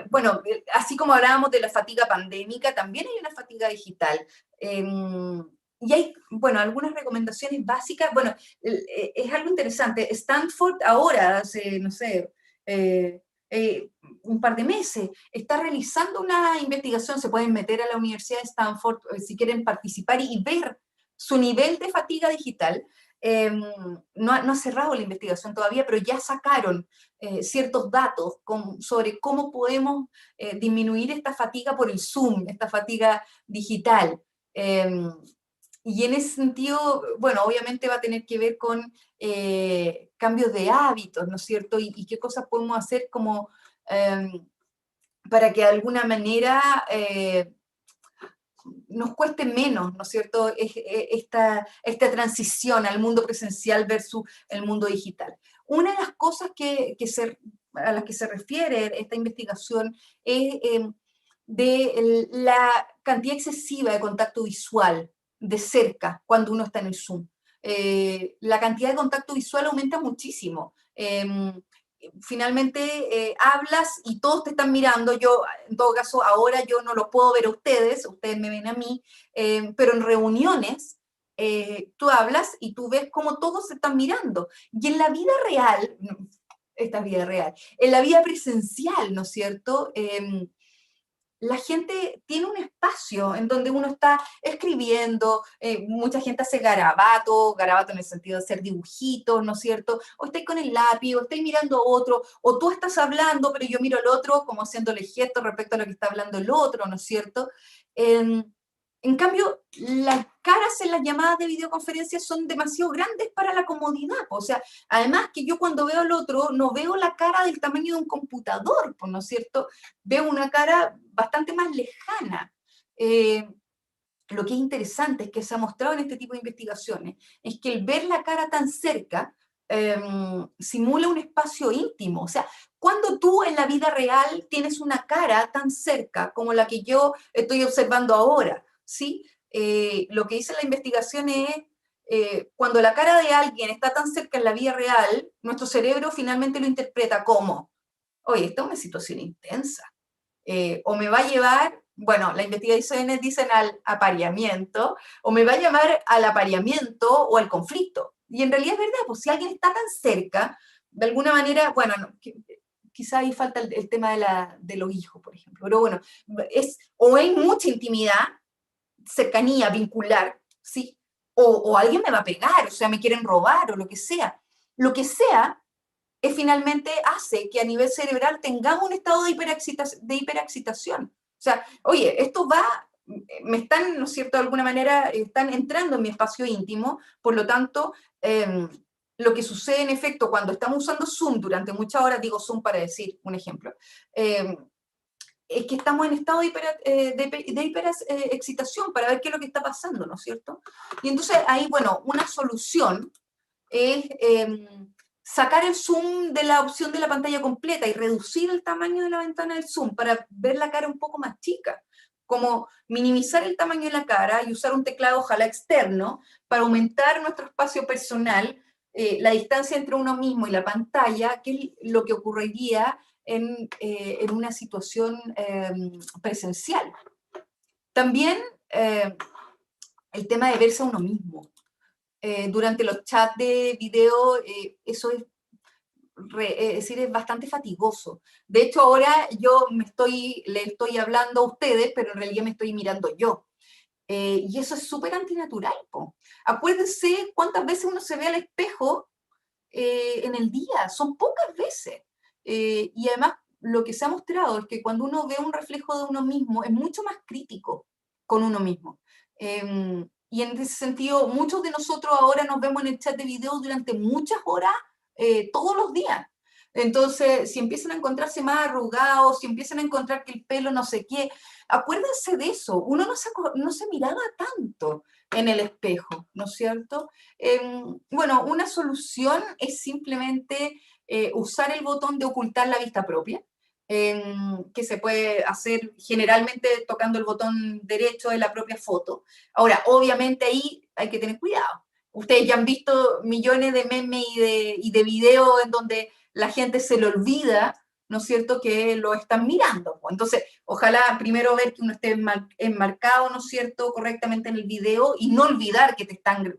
Bueno, así como hablábamos de la fatiga pandémica, también hay una fatiga digital. Y hay, bueno, algunas recomendaciones básicas. Bueno, es algo interesante. Stanford ahora, hace, no sé, un par de meses, está realizando una investigación. Se pueden meter a la Universidad de Stanford si quieren participar y ver su nivel de fatiga digital. No ha cerrado la investigación todavía, pero ya sacaron ciertos datos sobre cómo podemos disminuir esta fatiga por el Zoom, esta fatiga digital. Y en ese sentido, bueno, obviamente va a tener que ver con cambios de hábitos, ¿no es cierto? Y qué cosas podemos hacer como para que de alguna manera nos cueste menos, ¿no es cierto?, esta transición al mundo presencial versus el mundo digital. Una de las cosas a las que se refiere esta investigación es de la cantidad excesiva de contacto visual de cerca cuando uno está en el Zoom. La cantidad de contacto visual aumenta muchísimo. Finalmente hablas y todos te están mirando. Yo, en todo caso, ahora yo no los puedo ver a ustedes me ven a mí, pero en reuniones tú hablas y tú ves cómo todos se están mirando. Y en la vida real, esta es vida real, en la vida presencial, ¿no es cierto?, la gente tiene un espacio en donde uno está escribiendo, mucha gente hace garabato en el sentido de hacer dibujitos, ¿no es cierto? O estáis con el lápiz, o estáis mirando a otro, o tú estás hablando, pero yo miro al otro como haciéndole gestos respecto a lo que está hablando el otro, ¿no es cierto? En cambio, las caras en las llamadas de videoconferencia son demasiado grandes para la comodidad. O sea, además que yo cuando veo al otro no veo la cara del tamaño de un computador, ¿no es cierto? Veo una cara bastante más lejana. Lo que es interesante es que se ha mostrado en este tipo de investigaciones es que el ver la cara tan cerca simula un espacio íntimo. O sea, cuando tú en la vida real tienes una cara tan cerca como la que yo estoy observando ahora, ¿sí? Lo que dice la investigación es cuando la cara de alguien está tan cerca en la vida real, nuestro cerebro finalmente lo interpreta como, oye, esta es una situación intensa. O me va a llevar, bueno, las investigaciones dicen al apareamiento, o me va a llamar al apareamiento o al conflicto. Y en realidad es verdad, pues si alguien está tan cerca, de alguna manera, bueno, no, quizá ahí falta el tema de los hijos, por ejemplo, pero bueno, o hay mucha intimidad, cercanía, vincular, ¿sí? O alguien me va a pegar, o sea, me quieren robar, o lo que sea. Lo que sea, finalmente hace que a nivel cerebral tengamos un estado de hiperexcitación. O sea, oye, esto me están, ¿no es cierto?, de alguna manera están entrando en mi espacio íntimo, por lo tanto, lo que sucede en efecto cuando estamos usando Zoom durante muchas horas, digo Zoom para decir un ejemplo, es que estamos en estado de hiperexcitación para ver qué es lo que está pasando, ¿no es cierto? Y entonces ahí, bueno, una solución es sacar el zoom de la opción de la pantalla completa y reducir el tamaño de la ventana del zoom para ver la cara un poco más chica, como minimizar el tamaño de la cara y usar un teclado ojalá externo para aumentar nuestro espacio personal, la distancia entre uno mismo y la pantalla, que es lo que ocurriría en una situación presencial. También el tema de verse a uno mismo. Durante los chats de video, eso es decir, es bastante fatigoso. De hecho, ahora yo le estoy hablando a ustedes, pero en realidad me estoy mirando yo. Y eso es súper antinatural, po. Acuérdense cuántas veces uno se ve al espejo en el día, son pocas veces. Y además, lo que se ha mostrado es que cuando uno ve un reflejo de uno mismo, es mucho más crítico con uno mismo. Y en ese sentido, muchos de nosotros ahora nos vemos en el chat de video durante muchas horas, todos los días. Entonces, si empiezan a encontrarse más arrugados, si empiezan a encontrar que el pelo no sé qué, acuérdense de eso. Uno no se miraba tanto en el espejo, ¿no es cierto? Bueno, una solución es simplemente usar el botón de ocultar la vista propia, que se puede hacer generalmente tocando el botón derecho de la propia foto. Ahora, obviamente ahí hay que tener cuidado. Ustedes ya han visto millones de memes y de videos en donde la gente se le olvida, ¿no es cierto?, que lo están mirando. Entonces, ojalá primero ver que uno esté enmarcado, ¿no es cierto?, correctamente en el video y no olvidar que te están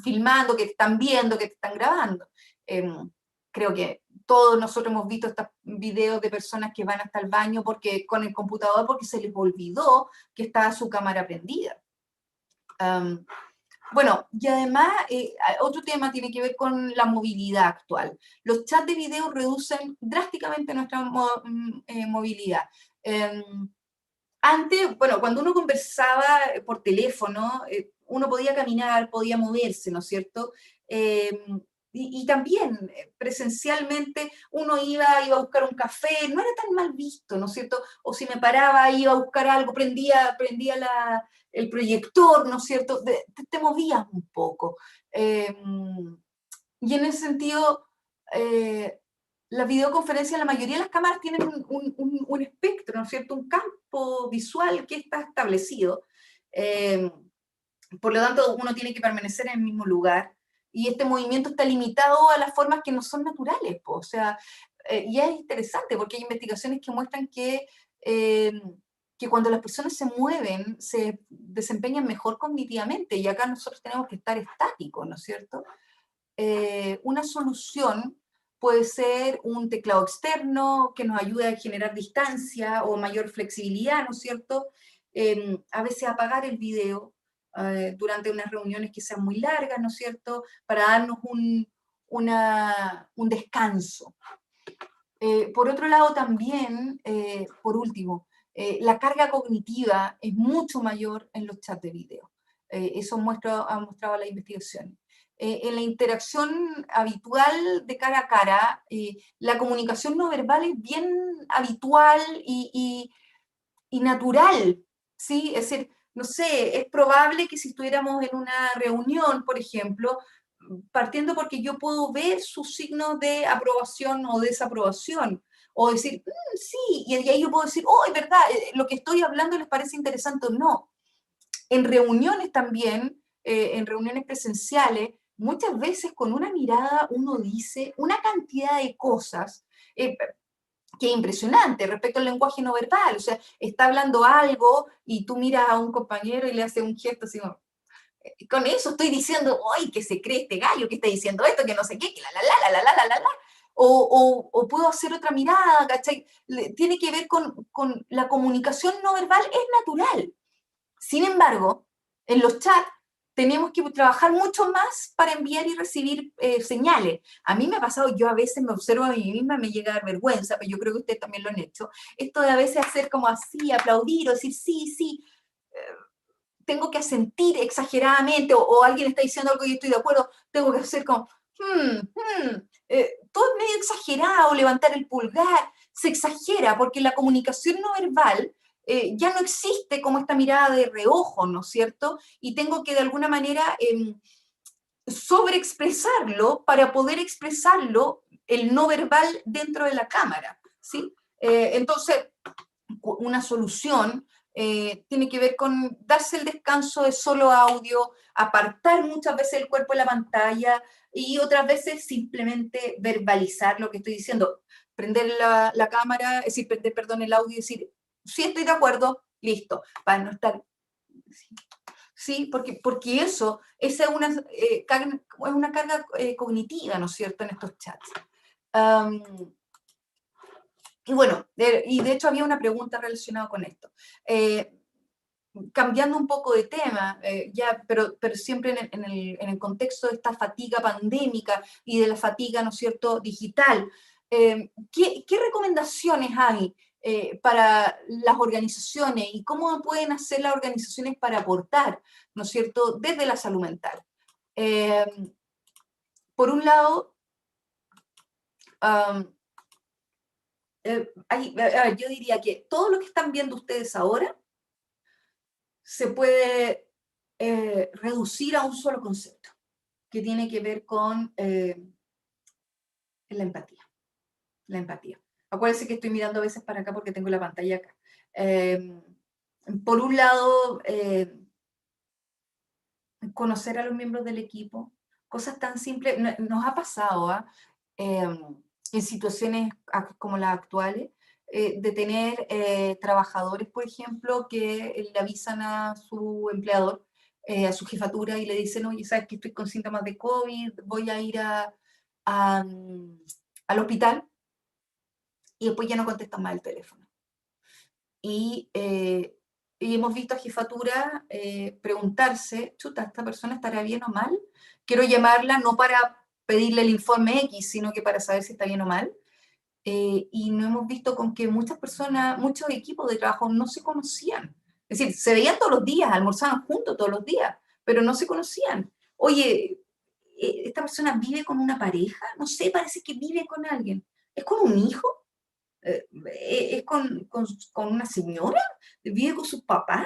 filmando, que te están viendo, que te están grabando. Creo que todos nosotros hemos visto estos videos de personas que van hasta el baño con el computador porque se les olvidó que estaba su cámara prendida. Bueno, y además, otro tema tiene que ver con la movilidad actual. Los chats de video reducen drásticamente nuestra movilidad. Antes, bueno, cuando uno conversaba por teléfono, uno podía caminar, podía moverse, ¿no es cierto? Y también presencialmente uno iba a buscar un café, no era tan mal visto, ¿no es cierto? O si me paraba, iba a buscar algo, prendía el proyector, ¿no es cierto? Te movías un poco. Y en ese sentido, la videoconferencia, la mayoría de las cámaras tienen un espectro, ¿no es cierto? Un campo visual que está establecido. Por lo tanto, uno tiene que permanecer en el mismo lugar. Y este movimiento está limitado a las formas que no son naturales, po. O sea, y es interesante porque hay investigaciones que muestran que cuando las personas se mueven, se desempeñan mejor cognitivamente, y acá nosotros tenemos que estar estáticos, ¿no es cierto? Una solución puede ser un teclado externo que nos ayude a generar distancia o mayor flexibilidad, ¿no es cierto? A veces apagar el video durante unas reuniones que sean muy largas, ¿no es cierto?, para darnos un descanso. Por otro lado también, por último, la carga cognitiva es mucho mayor en los chats de video. Eso ha mostrado la investigación. En la interacción habitual de cara a cara, la comunicación no verbal es bien habitual y natural, ¿sí? Es decir, no sé, es probable que si estuviéramos en una reunión, por ejemplo, partiendo porque yo puedo ver sus signos de aprobación o desaprobación, o decir, sí, y ahí yo puedo decir, oh, es verdad, lo que estoy hablando les parece interesante o no. En reuniones también, en reuniones presenciales, muchas veces con una mirada uno dice una cantidad de cosas que es impresionante respecto al lenguaje no verbal. O sea, está hablando algo y tú miras a un compañero y le haces un gesto así como, con eso estoy diciendo, ¡ay, que se cree este gallo que está diciendo esto, que no sé qué, que la! O puedo hacer otra mirada, ¿cachai? Tiene que ver con la comunicación no verbal, es natural. Sin embargo, en los chats tenemos que trabajar mucho más para enviar y recibir señales. A mí me ha pasado, yo a veces me observo a mí misma, me llega a dar vergüenza, pero yo creo que ustedes también lo han hecho, esto de a veces hacer como así, aplaudir o decir sí, sí, tengo que asentir exageradamente, o alguien está diciendo algo y yo estoy de acuerdo, tengo que hacer como, todo es medio exagerado, levantar el pulgar, se exagera, porque la comunicación no verbal ya no existe como esta mirada de reojo, ¿no es cierto? Y tengo que de alguna manera sobreexpresarlo para poder expresarlo el no verbal dentro de la cámara, ¿sí? Entonces, una solución tiene que ver con darse el descanso de solo audio, apartar muchas veces el cuerpo de la pantalla y otras veces simplemente verbalizar lo que estoy diciendo. Prender la cámara, es decir, prender, perdón, el audio y decir, sí estoy de acuerdo, listo, para no estar... Sí, porque eso, esa es una carga cognitiva, ¿no es cierto?, en estos chats. Y bueno, y de hecho había una pregunta relacionada con esto. Cambiando un poco de tema, pero siempre en el contexto de esta fatiga pandémica y de la fatiga, ¿no es cierto?, digital, ¿qué recomendaciones hay para las organizaciones y cómo pueden hacer las organizaciones para aportar, ¿no es cierto?, desde la salud mental? Por un lado, yo diría que todo lo que están viendo ustedes ahora se puede reducir a un solo concepto, que tiene que ver con la empatía. La empatía. Acuérdense que estoy mirando a veces para acá porque tengo la pantalla acá. Por un lado, conocer a los miembros del equipo, cosas tan simples, nos ha pasado en situaciones como las actuales, de tener trabajadores, por ejemplo, que le avisan a su empleador, a su jefatura y le dicen, oye, sabes que estoy con síntomas de COVID, voy a ir al hospital, y después ya no contestan más el teléfono. Y hemos visto a jefatura preguntarse, chuta, ¿esta persona estará bien o mal? Quiero llamarla no para pedirle el informe X, sino que para saber si está bien o mal. Y no hemos visto con que muchas personas, muchos equipos de trabajo no se conocían. Es decir, se veían todos los días, almorzaban juntos todos los días, pero no se conocían. Oye, ¿esta persona vive con una pareja? No sé, parece que vive con alguien. ¿Es con un hijo? ¿Es con una señora? ¿Vive con sus papás?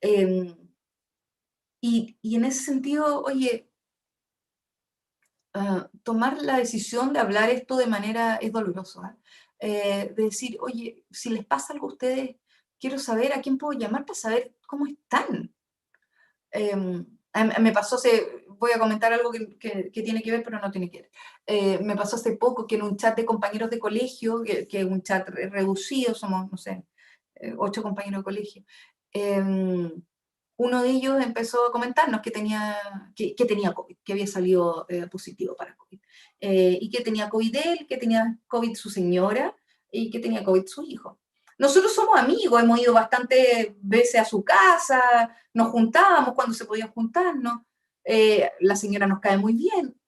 Y en ese sentido, oye, tomar la decisión de hablar esto de manera es doloroso, de decir, oye, si les pasa algo a ustedes, quiero saber a quién puedo llamar para saber cómo están. Me pasó voy a comentar algo que tiene que ver, pero no tiene que ver. Me pasó hace poco que en un chat de compañeros de colegio, que es un chat reducido, somos, no sé, 8 compañeros de colegio, uno de ellos empezó a comentarnos que tenía COVID, que había salido positivo para COVID, y que tenía COVID él, que tenía COVID su señora, y que tenía COVID su hijo. Nosotros somos amigos, hemos ido bastantes veces a su casa, nos juntábamos cuando se podía juntarnos, la señora nos cae muy bien,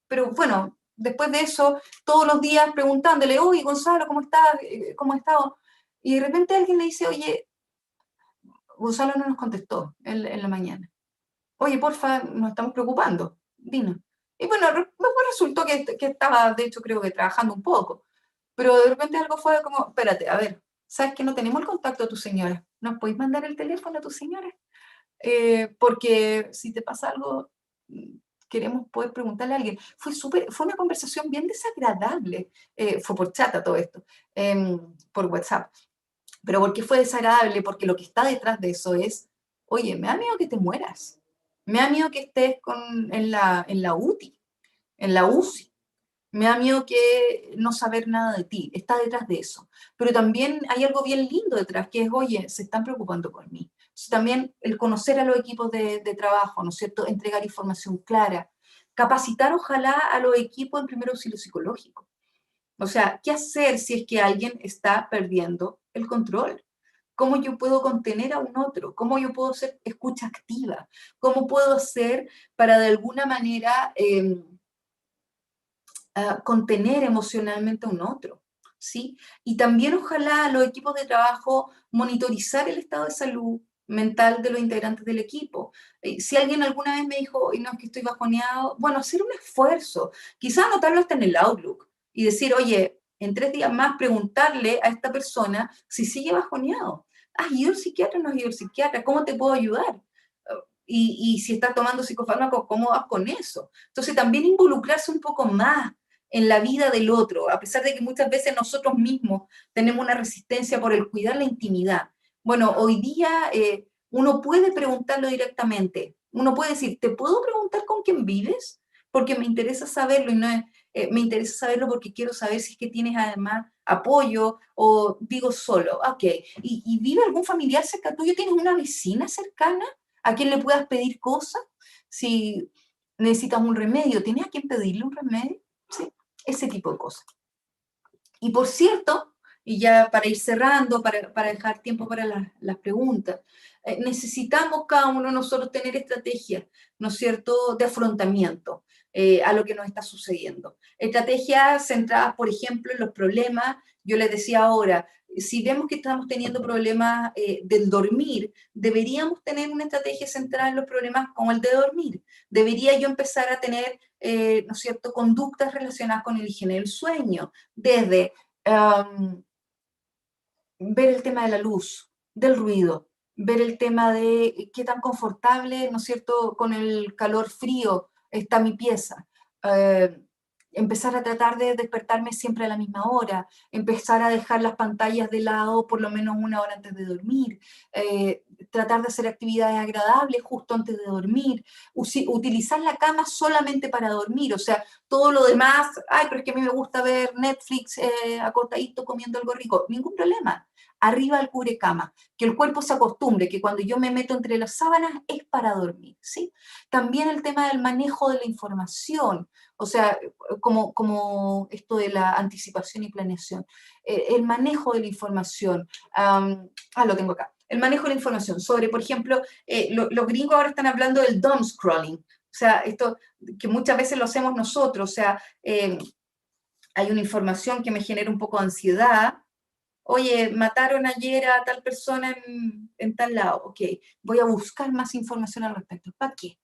pero bueno, después de eso, todos los días preguntándole, oye, Gonzalo, ¿cómo estás? ¿Cómo has estado? Y de repente alguien le dice, oye, Gonzalo no nos contestó en la mañana. Oye, porfa, nos estamos preocupando, dinos. Y bueno, después resultó que estaba, de hecho, creo que trabajando un poco. Pero de repente algo fue como, espérate, a ver, ¿sabes que no tenemos el contacto de tu señora? ¿Nos podéis mandar el teléfono a tu señora? Porque si te pasa algo, queremos poder preguntarle a alguien. Fue una conversación bien desagradable. Fue por chat a todo esto, por WhatsApp. Pero ¿por qué fue desagradable? Porque lo que está detrás de eso es, oye, me da miedo que te mueras. Me da miedo que estés en la UTI, en la UCI. Me da miedo que no saber nada de ti. Está detrás de eso. Pero también hay algo bien lindo detrás, que es, oye, se están preocupando por mí. Entonces, también el conocer a los equipos de trabajo, ¿no es cierto? Entregar información clara. Capacitar, ojalá, a los equipos en primer auxilio psicológico. O sea, ¿qué hacer si es que alguien está perdiendo el control? ¿Cómo yo puedo contener a un otro? ¿Cómo yo puedo ser escucha activa? ¿Cómo puedo hacer para de alguna manera contener emocionalmente a un otro? ¿Sí? Y también ojalá los equipos de trabajo monitorizar el estado de salud mental de los integrantes del equipo. Si alguien alguna vez me dijo, no, es que estoy bajoneado, bueno, hacer un esfuerzo, quizás anotarlo hasta en el Outlook y decir, oye, en 3 días más preguntarle a esta persona si sigue bajoneado. ¿Has ido al psiquiatra o no has ido al psiquiatra? ¿Cómo te puedo ayudar? Y si estás tomando psicofármacos, ¿cómo vas con eso? Entonces también involucrarse un poco más en la vida del otro, a pesar de que muchas veces nosotros mismos tenemos una resistencia por el cuidar la intimidad. Bueno, hoy día uno puede preguntarlo directamente. Uno puede decir, ¿te puedo preguntar con quién vives? Porque me interesa saberlo y no es, me interesa saberlo porque quiero saber si es que tienes además apoyo o vivo solo. Ok. ¿Y vive algún familiar cerca tuyo? ¿Tienes una vecina cercana a quien le puedas pedir cosas? Si necesitas un remedio, ¿tienes a quien pedirle un remedio? Sí, ese tipo de cosas. Y por cierto, y ya para ir cerrando, para dejar tiempo para las preguntas, necesitamos cada uno de nosotros tener estrategias, ¿no es cierto?, de afrontamiento a lo que nos está sucediendo. Estrategias centradas, por ejemplo, en los problemas. Yo les decía ahora, si vemos que estamos teniendo problemas del dormir, deberíamos tener una estrategia centrada en los problemas como el de dormir. Debería yo empezar a tener, ¿no es cierto?, conductas relacionadas con el higiene del sueño, desde ver el tema de la luz, del ruido, ver el tema de qué tan confortable, ¿no es cierto?, con el calor frío está mi pieza. Empezar a tratar de despertarme siempre a la misma hora, empezar a dejar las pantallas de lado por lo menos una hora antes de dormir, tratar de hacer actividades agradables justo antes de dormir, utilizar la cama solamente para dormir, o sea, todo lo demás, ay, pero es que a mí me gusta ver Netflix acostadito comiendo algo rico, ningún problema. Arriba del cubrecama, que el cuerpo se acostumbre, que cuando yo me meto entre las sábanas es para dormir, ¿sí? También el tema del manejo de la información, o sea, como esto de la anticipación y planeación, el manejo de la información, lo tengo acá, el manejo de la información sobre, por ejemplo, los gringos ahora están hablando del doom scrolling, o sea, esto que muchas veces lo hacemos nosotros, o sea, hay una información que me genera un poco de ansiedad. Oye, mataron ayer a tal persona en tal lado. Ok, voy a buscar más información al respecto. ¿Para qué?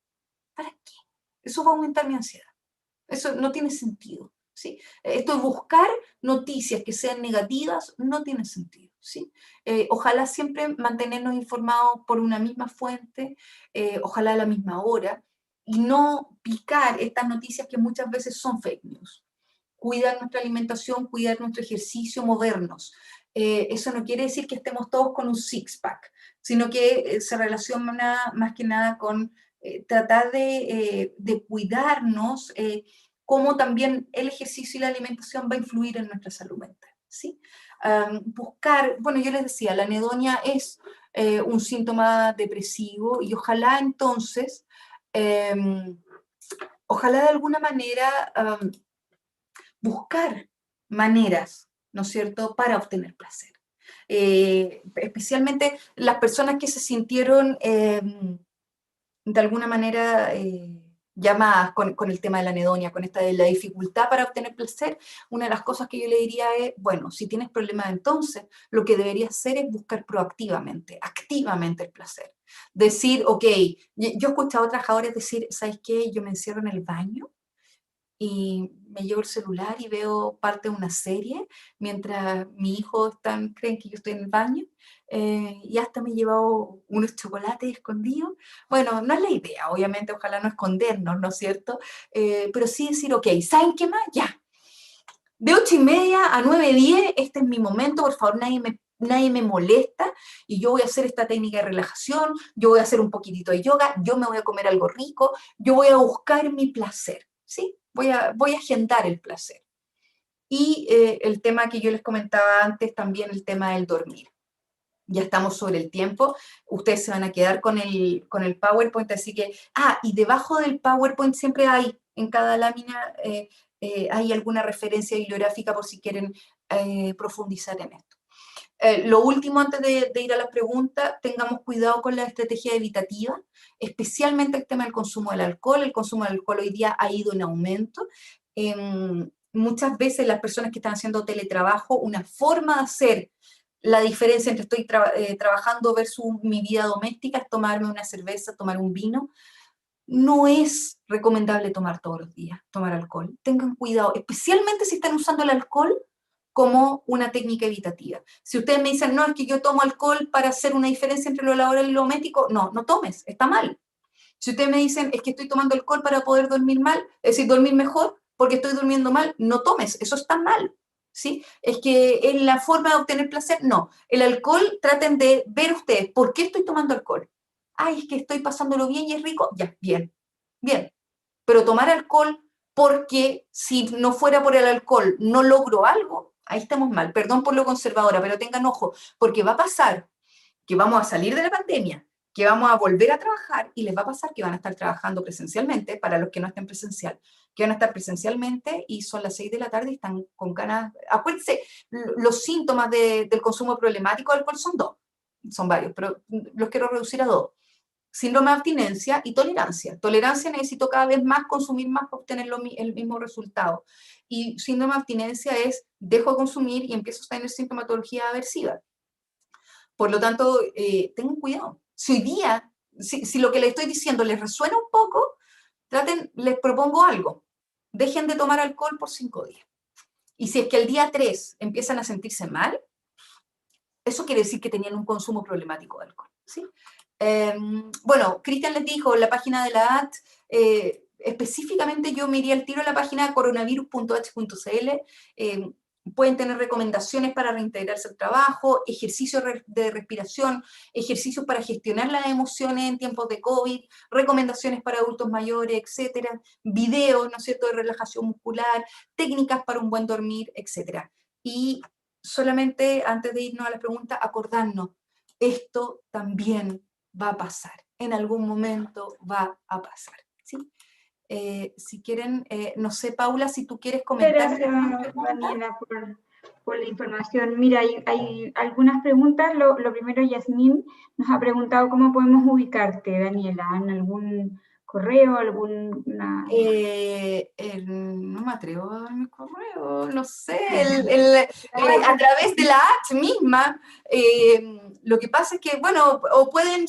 ¿Para qué? Eso va a aumentar mi ansiedad. Eso no tiene sentido, ¿sí? Esto de buscar noticias que sean negativas no tiene sentido, ¿sí? Ojalá siempre mantenernos informados por una misma fuente, ojalá a la misma hora, y no picar estas noticias que muchas veces son fake news. Cuidar nuestra alimentación, cuidar nuestro ejercicio, movernos. Eso no quiere decir que estemos todos con un six-pack, sino que se relaciona más que nada con tratar de cuidarnos, cómo también el ejercicio y la alimentación va a influir en nuestra salud mental, ¿sí? Buscar, bueno, yo les decía, la anedonia es un síntoma depresivo y ojalá entonces, ojalá de alguna manera buscar maneras, ¿no es cierto?, para obtener placer. Especialmente las personas que se sintieron de alguna manera llamadas con el tema de la anedonia, con esta de la dificultad para obtener placer, una de las cosas que yo le diría es, bueno, si tienes problemas entonces, lo que deberías hacer es buscar proactivamente, activamente el placer. Decir, ok, yo he escuchado a trabajadores decir, ¿sabes qué? Yo me encierro en el baño y me llevo el celular y veo parte de una serie mientras mis hijos creen que yo estoy en el baño y hasta me he llevado unos chocolates escondidos. Bueno, no es la idea, obviamente, ojalá no escondernos, ¿no es cierto? Pero sí decir, ok, ¿saben qué más? Ya, de 8:30 a 9:10, este es mi momento, por favor, nadie me molesta y yo voy a hacer esta técnica de relajación, yo voy a hacer un poquitito de yoga, yo me voy a comer algo rico, yo voy a buscar mi placer, ¿sí? Voy a agendar el placer. Y el tema que yo les comentaba antes, también el tema del dormir. Ya estamos sobre el tiempo, ustedes se van a quedar con el PowerPoint, así que, y debajo del PowerPoint siempre hay, en cada lámina, hay alguna referencia bibliográfica por si quieren profundizar en esto. Lo último, antes de ir a las preguntas, tengamos cuidado con la estrategia evitativa, especialmente el tema del consumo del alcohol. El consumo del alcohol hoy día ha ido en aumento. Muchas veces las personas que están haciendo teletrabajo, una forma de hacer la diferencia entre estoy trabajando versus mi vida doméstica es tomarme una cerveza, tomar un vino. No es recomendable tomar todos los días, tomar alcohol. Tengan cuidado, especialmente si están usando el alcohol como una técnica evitativa. Si ustedes me dicen, no, es que yo tomo alcohol para hacer una diferencia entre lo laboral y lo doméstico, no tomes, está mal. Si ustedes me dicen, es que estoy tomando alcohol para poder dormir mal, es decir, dormir mejor porque estoy durmiendo mal, no tomes, eso está mal. ¿sí? Es que en la forma de obtener placer, no. El alcohol, traten de ver ustedes, ¿por qué estoy tomando alcohol? Ay, es que estoy pasándolo bien y es rico. Ya, bien, bien. Pero tomar alcohol porque si no fuera por el alcohol no logro algo, ahí estamos mal. Perdón por lo conservadora, pero tengan ojo, porque va a pasar que vamos a salir de la pandemia, que vamos a volver a trabajar y les va a pasar que van a estar trabajando presencialmente, para los que no estén presencial, que van a estar presencialmente y son las 6 de la tarde y están con ganas. Acuérdense, los síntomas del consumo problemático de alcohol son varios, pero los quiero reducir a 2. Síndrome de abstinencia y tolerancia. Tolerancia, necesito cada vez más consumir más para obtener el mismo resultado. Y síndrome de abstinencia es, dejo de consumir y empiezo a tener sintomatología aversiva. Por lo tanto, tengan cuidado. Si hoy día, si lo que les estoy diciendo les resuena un poco, les propongo algo. Dejen de tomar alcohol por 5 días. Y si es que el día 3 empiezan a sentirse mal, eso quiere decir que tenían un consumo problemático de alcohol, ¿sí? Bueno, Cristian les dijo, la página de la AT, específicamente yo me iría al tiro a la página coronavirus.h.cl. Pueden tener recomendaciones para reintegrarse al trabajo, ejercicios de respiración, ejercicios para gestionar las emociones en tiempos de COVID, recomendaciones para adultos mayores, etcétera, videos, ¿no es cierto?, de relajación muscular, técnicas para un buen dormir, etcétera. Y solamente, antes de irnos a la pregunta, acordarnos, esto también va a pasar, en algún momento va a pasar, ¿sí? Si quieren, no sé, Paula, si tú quieres comentar. Gracias, Daniela, por la información. Mira, hay algunas preguntas. Lo primero, Yasmín nos ha preguntado cómo podemos ubicarte, Daniela, en algún correo, alguna... No me atrevo a dar mi correo, no sé, a través de la app misma. Lo que pasa es que, bueno, o pueden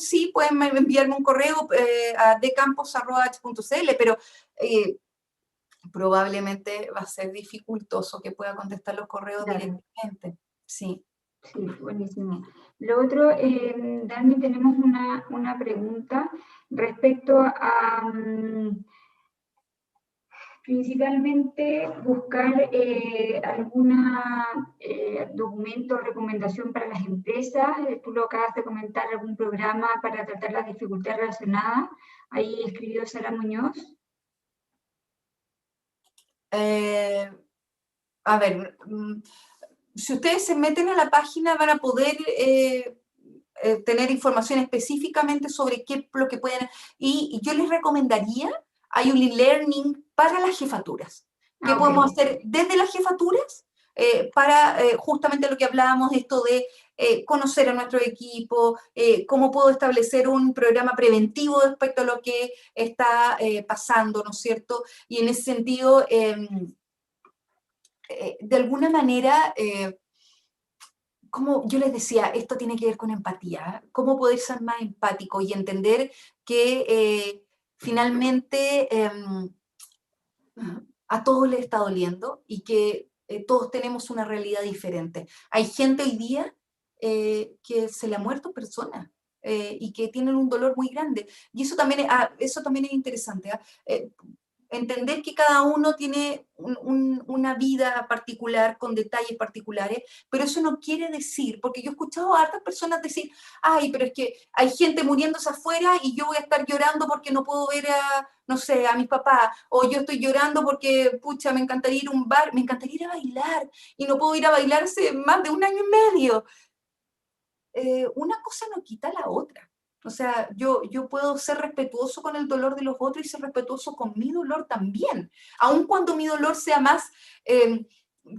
enviarme un correo a decampos@h.cl, pero probablemente va a ser dificultoso que pueda contestar los correos directamente. Sí. Sí, buenísimo. Lo otro, Dani, tenemos una pregunta respecto a principalmente buscar algún documento o recomendación para las empresas. Tú lo acabas de comentar, algún programa para tratar las dificultades relacionadas. Ahí escribió Sara Muñoz. A ver, si ustedes se meten a la página van a poder tener información específicamente sobre qué es lo que pueden... Y yo les recomendaría, hay un e-learning para las jefaturas. ¿Qué podemos hacer desde las jefaturas? Para justamente lo que hablábamos, esto de conocer a nuestro equipo, cómo puedo establecer un programa preventivo respecto a lo que está pasando, ¿no es cierto? Y en ese sentido, de alguna manera, como yo les decía, esto tiene que ver con empatía, cómo poder ser más empático y entender que finalmente a todos les está doliendo y que todos tenemos una realidad diferente. Hay gente hoy día que se le ha muerto personas y que tienen un dolor muy grande. Y eso también es interesante. Entender que cada uno tiene una vida particular, con detalles particulares, pero eso no quiere decir, porque yo he escuchado a hartas personas decir, ay, pero es que hay gente muriéndose afuera y yo voy a estar llorando porque no puedo ver no sé, a mis papás, o yo estoy llorando porque, pucha, me encantaría ir a un bar, me encantaría ir a bailar, y no puedo ir a bailar hace más de 1 año y medio. Una cosa no quita la otra. O sea, yo puedo ser respetuoso con el dolor de los otros y ser respetuoso con mi dolor también, aun cuando mi dolor sea más,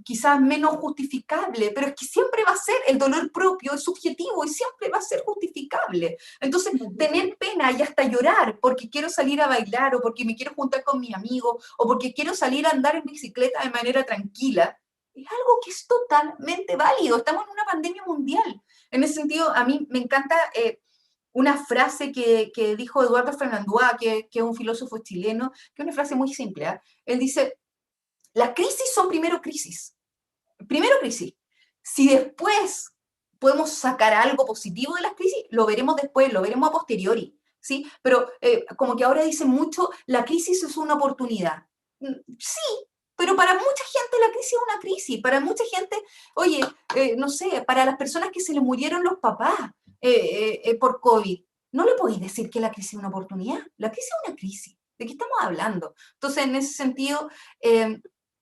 quizás menos justificable, pero es que siempre va a ser, el dolor propio es subjetivo y siempre va a ser justificable. Entonces, tener pena y hasta llorar porque quiero salir a bailar o porque me quiero juntar con mis amigos o porque quiero salir a andar en bicicleta de manera tranquila, es algo que es totalmente válido. Estamos en una pandemia mundial. En ese sentido, a mí me encanta una frase que dijo Eduardo Fernandúa, que es un filósofo chileno, que es una frase muy simple. Él dice, las crisis son primero crisis. Primero crisis. Si después podemos sacar algo positivo de las crisis, lo veremos después, lo veremos a posteriori, ¿sí? Pero como que ahora dicen mucho, la crisis es una oportunidad. Sí, pero para mucha gente la crisis es una crisis, para mucha gente, oye, no sé, para las personas que se le murieron los papás por COVID, no le podéis decir que la crisis es una oportunidad, la crisis es una crisis. ¿De qué estamos hablando? Entonces, en ese sentido,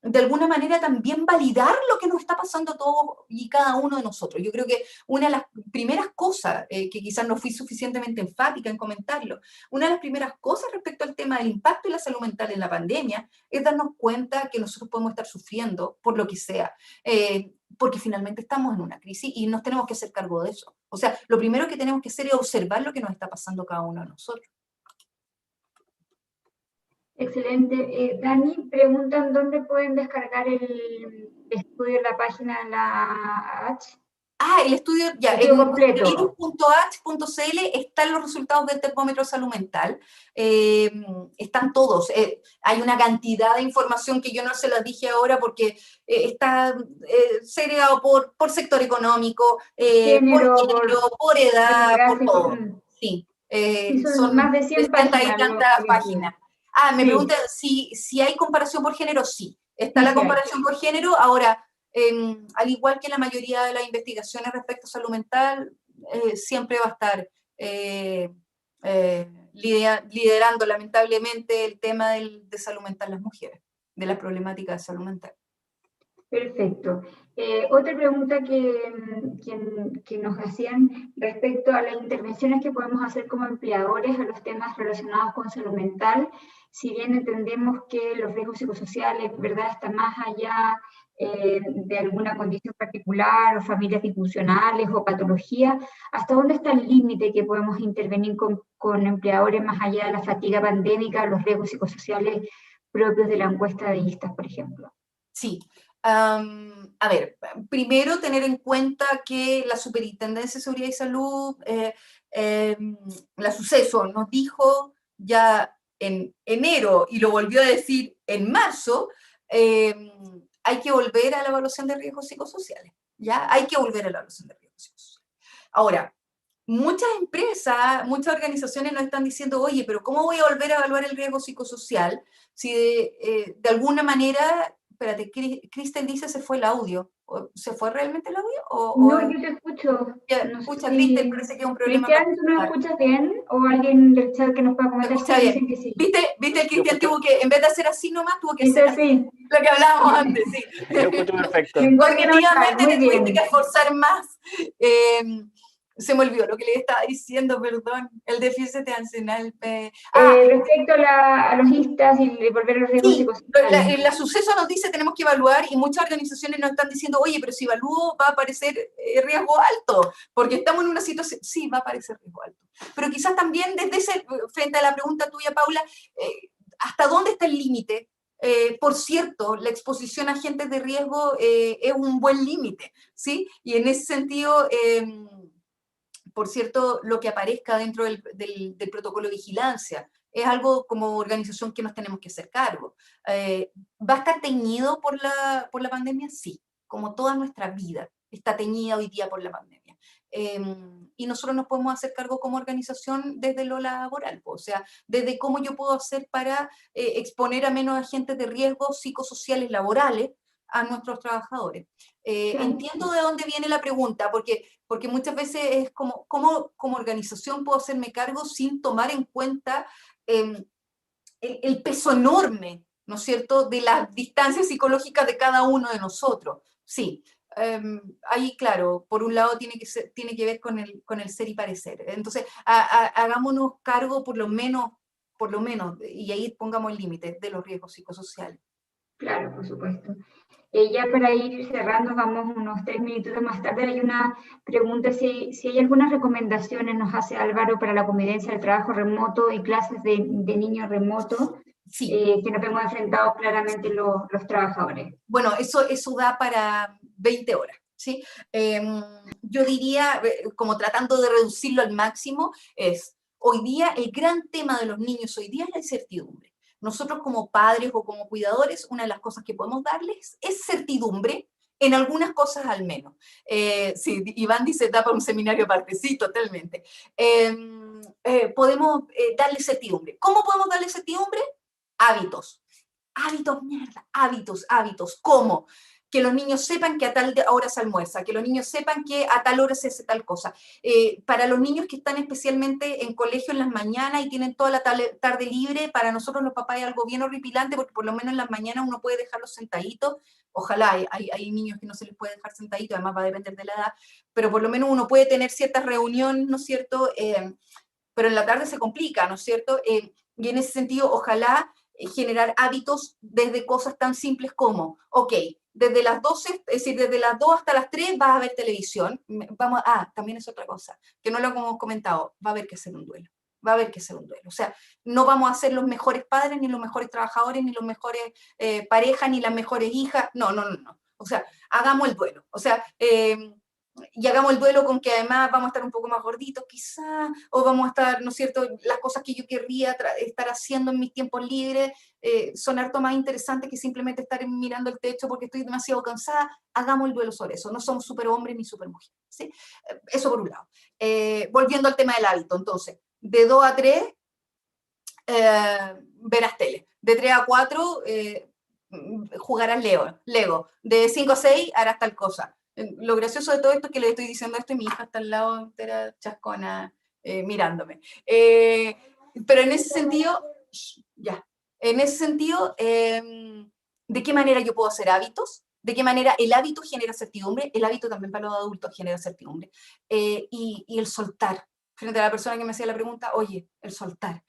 de alguna manera también validar lo que nos está pasando a todos y cada uno de nosotros. Yo creo que una de las primeras cosas, que quizás no fui suficientemente enfática en comentarlo, una de las primeras cosas respecto al tema del impacto de la salud mental en la pandemia es darnos cuenta que nosotros podemos estar sufriendo por lo que sea, porque finalmente estamos en una crisis y nos tenemos que hacer cargo de eso. O sea, lo primero que tenemos que hacer es observar lo que nos está pasando cada uno de nosotros. Excelente. Dani, preguntan dónde pueden descargar el estudio en la página de la H. El estudio, ya, estudio en completo. virus.h.cl están los resultados del termómetro de salud mental. Están todos. Hay una cantidad de información que yo no se las dije ahora porque está segregado por sector económico, Género, por edad, por demográfico. todo. Sí. Son más de 100 60 y páginas. tantas páginas. Me Sí. preguntan si hay comparación por género. Sí, está Sí, la sí hay. comparación por género. Ahora, al igual que la mayoría de las investigaciones respecto a salud mental, siempre va a estar liderando lamentablemente el tema de salud mental las mujeres, de la problemática de salud mental. Perfecto. Otra pregunta que nos hacían respecto a las intervenciones que podemos hacer como empleadores a los temas relacionados con salud mental, si bien entendemos que los riesgos psicosociales, ¿verdad?, están más allá de alguna condición particular o familias disfuncionales o patología, ¿hasta dónde está el límite que podemos intervenir con empleadores más allá de la fatiga pandémica, los riesgos psicosociales propios de la encuesta de ISTAS, por ejemplo? Sí. A ver, primero tener en cuenta que la Superintendencia de Seguridad y Salud, la Suceso, nos dijo ya en enero y lo volvió a decir en marzo, hay que volver a la evaluación de riesgos psicosociales, ¿ya? Hay que volver a la evaluación de riesgos psicosociales. Ahora, muchas empresas, muchas organizaciones nos están diciendo, oye, pero ¿cómo voy a volver a evaluar el riesgo psicosocial si de alguna manera... Espérate, Cristel dice se fue el audio. ¿Se fue realmente el audio? No, yo te escucho. No escucha, Cristel, parece que es un problema. Cristian, ¿tú nos escuchas bien? ¿O alguien del chat que nos pueda comentar? Escucha Sí, bien. dicen que sí. ¿Viste? Cristian tuvo que, en vez de hacer así nomás, tuvo que hacer así. Lo que hablábamos antes, sí. Yo escucho perfecto. Cognitivamente te tuviste que esforzar más. Se me olvidó lo que le estaba diciendo, perdón, el déficit atencional. Respecto a los ISTAS y volver a los riesgos psicosociales. La Suceso nos dice tenemos que evaluar y muchas organizaciones nos están diciendo, oye, pero si evalúo va a aparecer riesgo alto, porque estamos en una situación, sí, va a aparecer riesgo alto. Pero quizás también frente a la pregunta tuya, Paula, ¿hasta dónde está el límite? Por cierto, la exposición a agentes de riesgo es un buen límite, ¿sí? Y en ese sentido... por cierto, lo que aparezca dentro del protocolo de vigilancia. Es algo como organización que nos tenemos que hacer cargo. ¿Va a estar teñido por la pandemia? Sí, como toda nuestra vida está teñida hoy día por la pandemia. Y nosotros nos podemos hacer cargo como organización desde lo laboral, o sea, desde cómo yo puedo hacer para exponer a menos agentes de riesgo psicosociales laborales a nuestros trabajadores. Entiendo de dónde viene la pregunta, porque muchas veces es como organización puedo hacerme cargo sin tomar en cuenta el peso enorme, ¿no es cierto?, de las distancias psicológicas de cada uno de nosotros. Sí, ahí, claro, por un lado tiene que ver con el ser y parecer. Entonces, hagámonos cargo por lo menos, y ahí pongamos el límite de los riesgos psicosociales. Claro, por supuesto. Ya para ir cerrando, vamos unos 3 minutos más tarde. Hay una pregunta, si hay algunas recomendaciones, nos hace Álvaro, para la convivencia del trabajo remoto y clases de niños remotos, sí. Que nos hemos enfrentado claramente los trabajadores. Bueno, eso da para 20 horas. ¿Sí? Yo diría, como tratando de reducirlo al máximo, hoy día el gran tema de los niños hoy día es la incertidumbre. Nosotros como padres o como cuidadores, una de las cosas que podemos darles es certidumbre, en algunas cosas al menos. Sí, Iván dice, da para un seminario aparte, sí, totalmente. Podemos darle certidumbre. ¿Cómo podemos darle certidumbre? Hábitos. hábitos, mierda, hábitos. ¿Cómo? Que los niños sepan que a tal hora se almuerza, que los niños sepan que a tal hora se hace tal cosa. Para los niños que están especialmente en colegio en las mañanas y tienen toda la tarde libre, para nosotros los papás es algo bien horripilante, porque por lo menos en las mañanas uno puede dejarlos sentaditos. Ojalá, hay niños que no se les puede dejar sentaditos, además va a depender de la edad, pero por lo menos uno puede tener ciertas reuniones, ¿no es cierto? Pero en la tarde se complica, ¿no es cierto? Y en ese sentido, ojalá generar hábitos desde cosas tan simples como, ok, desde las 12, es decir, desde las 2 hasta las 3 vas a ver televisión. También es otra cosa, que no lo hemos comentado, va a haber que hacer un duelo. Va a haber que hacer un duelo. O sea, no vamos a ser los mejores padres, ni los mejores trabajadores, ni los mejores parejas, ni las mejores hijas. No. O sea, hagamos el duelo. O sea, y hagamos el duelo con que además vamos a estar un poco más gorditos quizás, o vamos a estar, ¿no es cierto?, las cosas que yo querría estar haciendo en mis tiempos libres son harto más interesantes que simplemente estar mirando el techo porque estoy demasiado cansada. Hagamos el duelo sobre eso, no somos superhombres ni supermujeres, ¿sí? Eso por un lado. Volviendo al tema del hábito, entonces, de 2 a 3 verás tele, de 3 a 4 jugarás Lego, de 5 a 6 harás tal cosa. Lo gracioso de todo esto es que le estoy diciendo esto y mi hija está al lado entera chascona mirándome. Pero en ese sentido, ¿de qué manera yo puedo hacer hábitos? ¿De qué manera el hábito genera certidumbre? El hábito también para los adultos genera certidumbre. Y el soltar. Frente a la persona que me hacía la pregunta, oye, el soltar.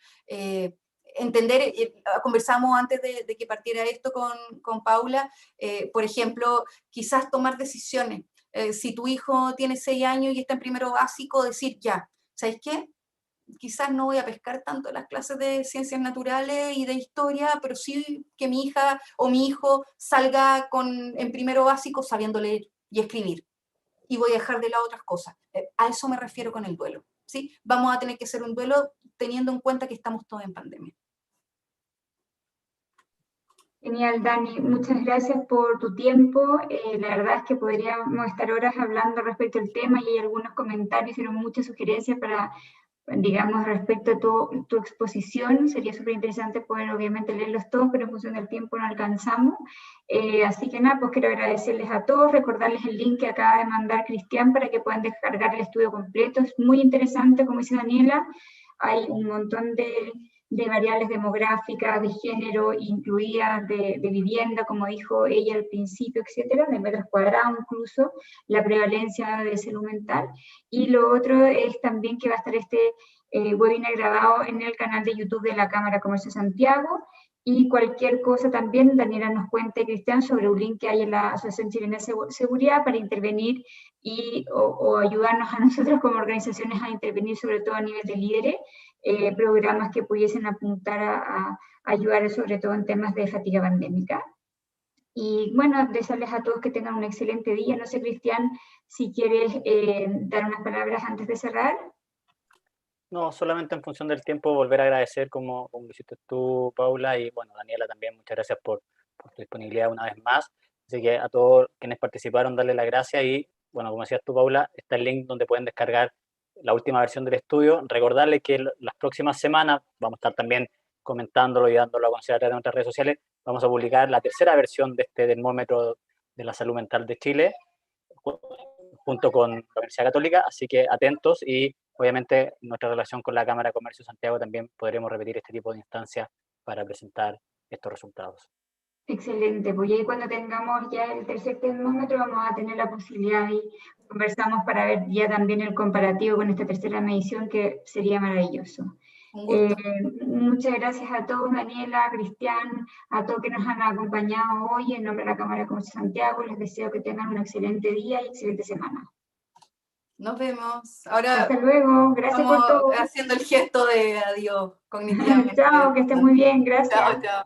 Entender, conversamos antes de que partiera esto con Paula, por ejemplo, quizás tomar decisiones. Si tu hijo tiene 6 años y está en primero básico, decir ya, ¿sabes qué? Quizás no voy a pescar tanto en las clases de ciencias naturales y de historia, pero sí que mi hija o mi hijo salga en primero básico sabiendo leer y escribir. Y voy a dejar de lado otras cosas. A eso me refiero con el duelo, ¿sí? Vamos a tener que hacer un duelo teniendo en cuenta que estamos todos en pandemia. Genial, Dani. Muchas gracias por tu tiempo. La verdad es que podríamos estar horas hablando respecto al tema y hay algunos comentarios, hicieron muchas sugerencias para, digamos, respecto a tu exposición. Sería súper interesante poder, obviamente, leerlos todos, pero en función del tiempo no alcanzamos. Así que nada, pues quiero agradecerles a todos, recordarles el link que acaba de mandar Cristian para que puedan descargar el estudio completo. Es muy interesante, como dice Daniela, hay un montón de variables demográficas, de género, incluidas de vivienda, como dijo ella al principio, etcétera, de metros cuadrados incluso, la prevalencia de salud mental. Y lo otro es también que va a estar este webinar grabado en el canal de YouTube de la Cámara de Comercio de Santiago. Y cualquier cosa también, Daniela nos cuente, Cristian, sobre un link que hay en la Asociación Chilena de Seguridad para intervenir o ayudarnos a nosotros como organizaciones a intervenir, sobre todo a nivel de líderes, programas que pudiesen apuntar a ayudar sobre todo en temas de fatiga pandémica. Y bueno, desearles a todos que tengan un excelente día. No sé, Cristian, si quieres dar unas palabras antes de cerrar. No, solamente en función del tiempo volver a agradecer como lo hiciste tú, Paula, y bueno, Daniela también, muchas gracias por tu disponibilidad una vez más. Así que a todos quienes participaron, darles las gracias y bueno, como decías tú, Paula, está el link donde pueden descargar la última versión del estudio. Recordarles que las próximas semanas vamos a estar también comentándolo y dándolo a conocer en nuestras redes sociales. Vamos a publicar la tercera versión de este termómetro de la salud mental de Chile, junto con la Universidad Católica, así que atentos y obviamente nuestra relación con la Cámara de Comercio de Santiago también podremos repetir este tipo de instancias para presentar estos resultados. Excelente, pues ahí cuando tengamos ya el tercer termómetro vamos a tener la posibilidad y conversamos para ver ya también el comparativo con esta tercera medición que sería maravilloso. Muchas gracias a todos, Daniela, Cristian, a todos que nos han acompañado hoy en nombre de la Cámara de Comercio de Santiago. Les deseo que tengan un excelente día y excelente semana. Nos vemos. Ahora hasta luego, gracias por todo. Haciendo el gesto de adiós cognitivamente. Chao, que estén muy bien, gracias. Chao.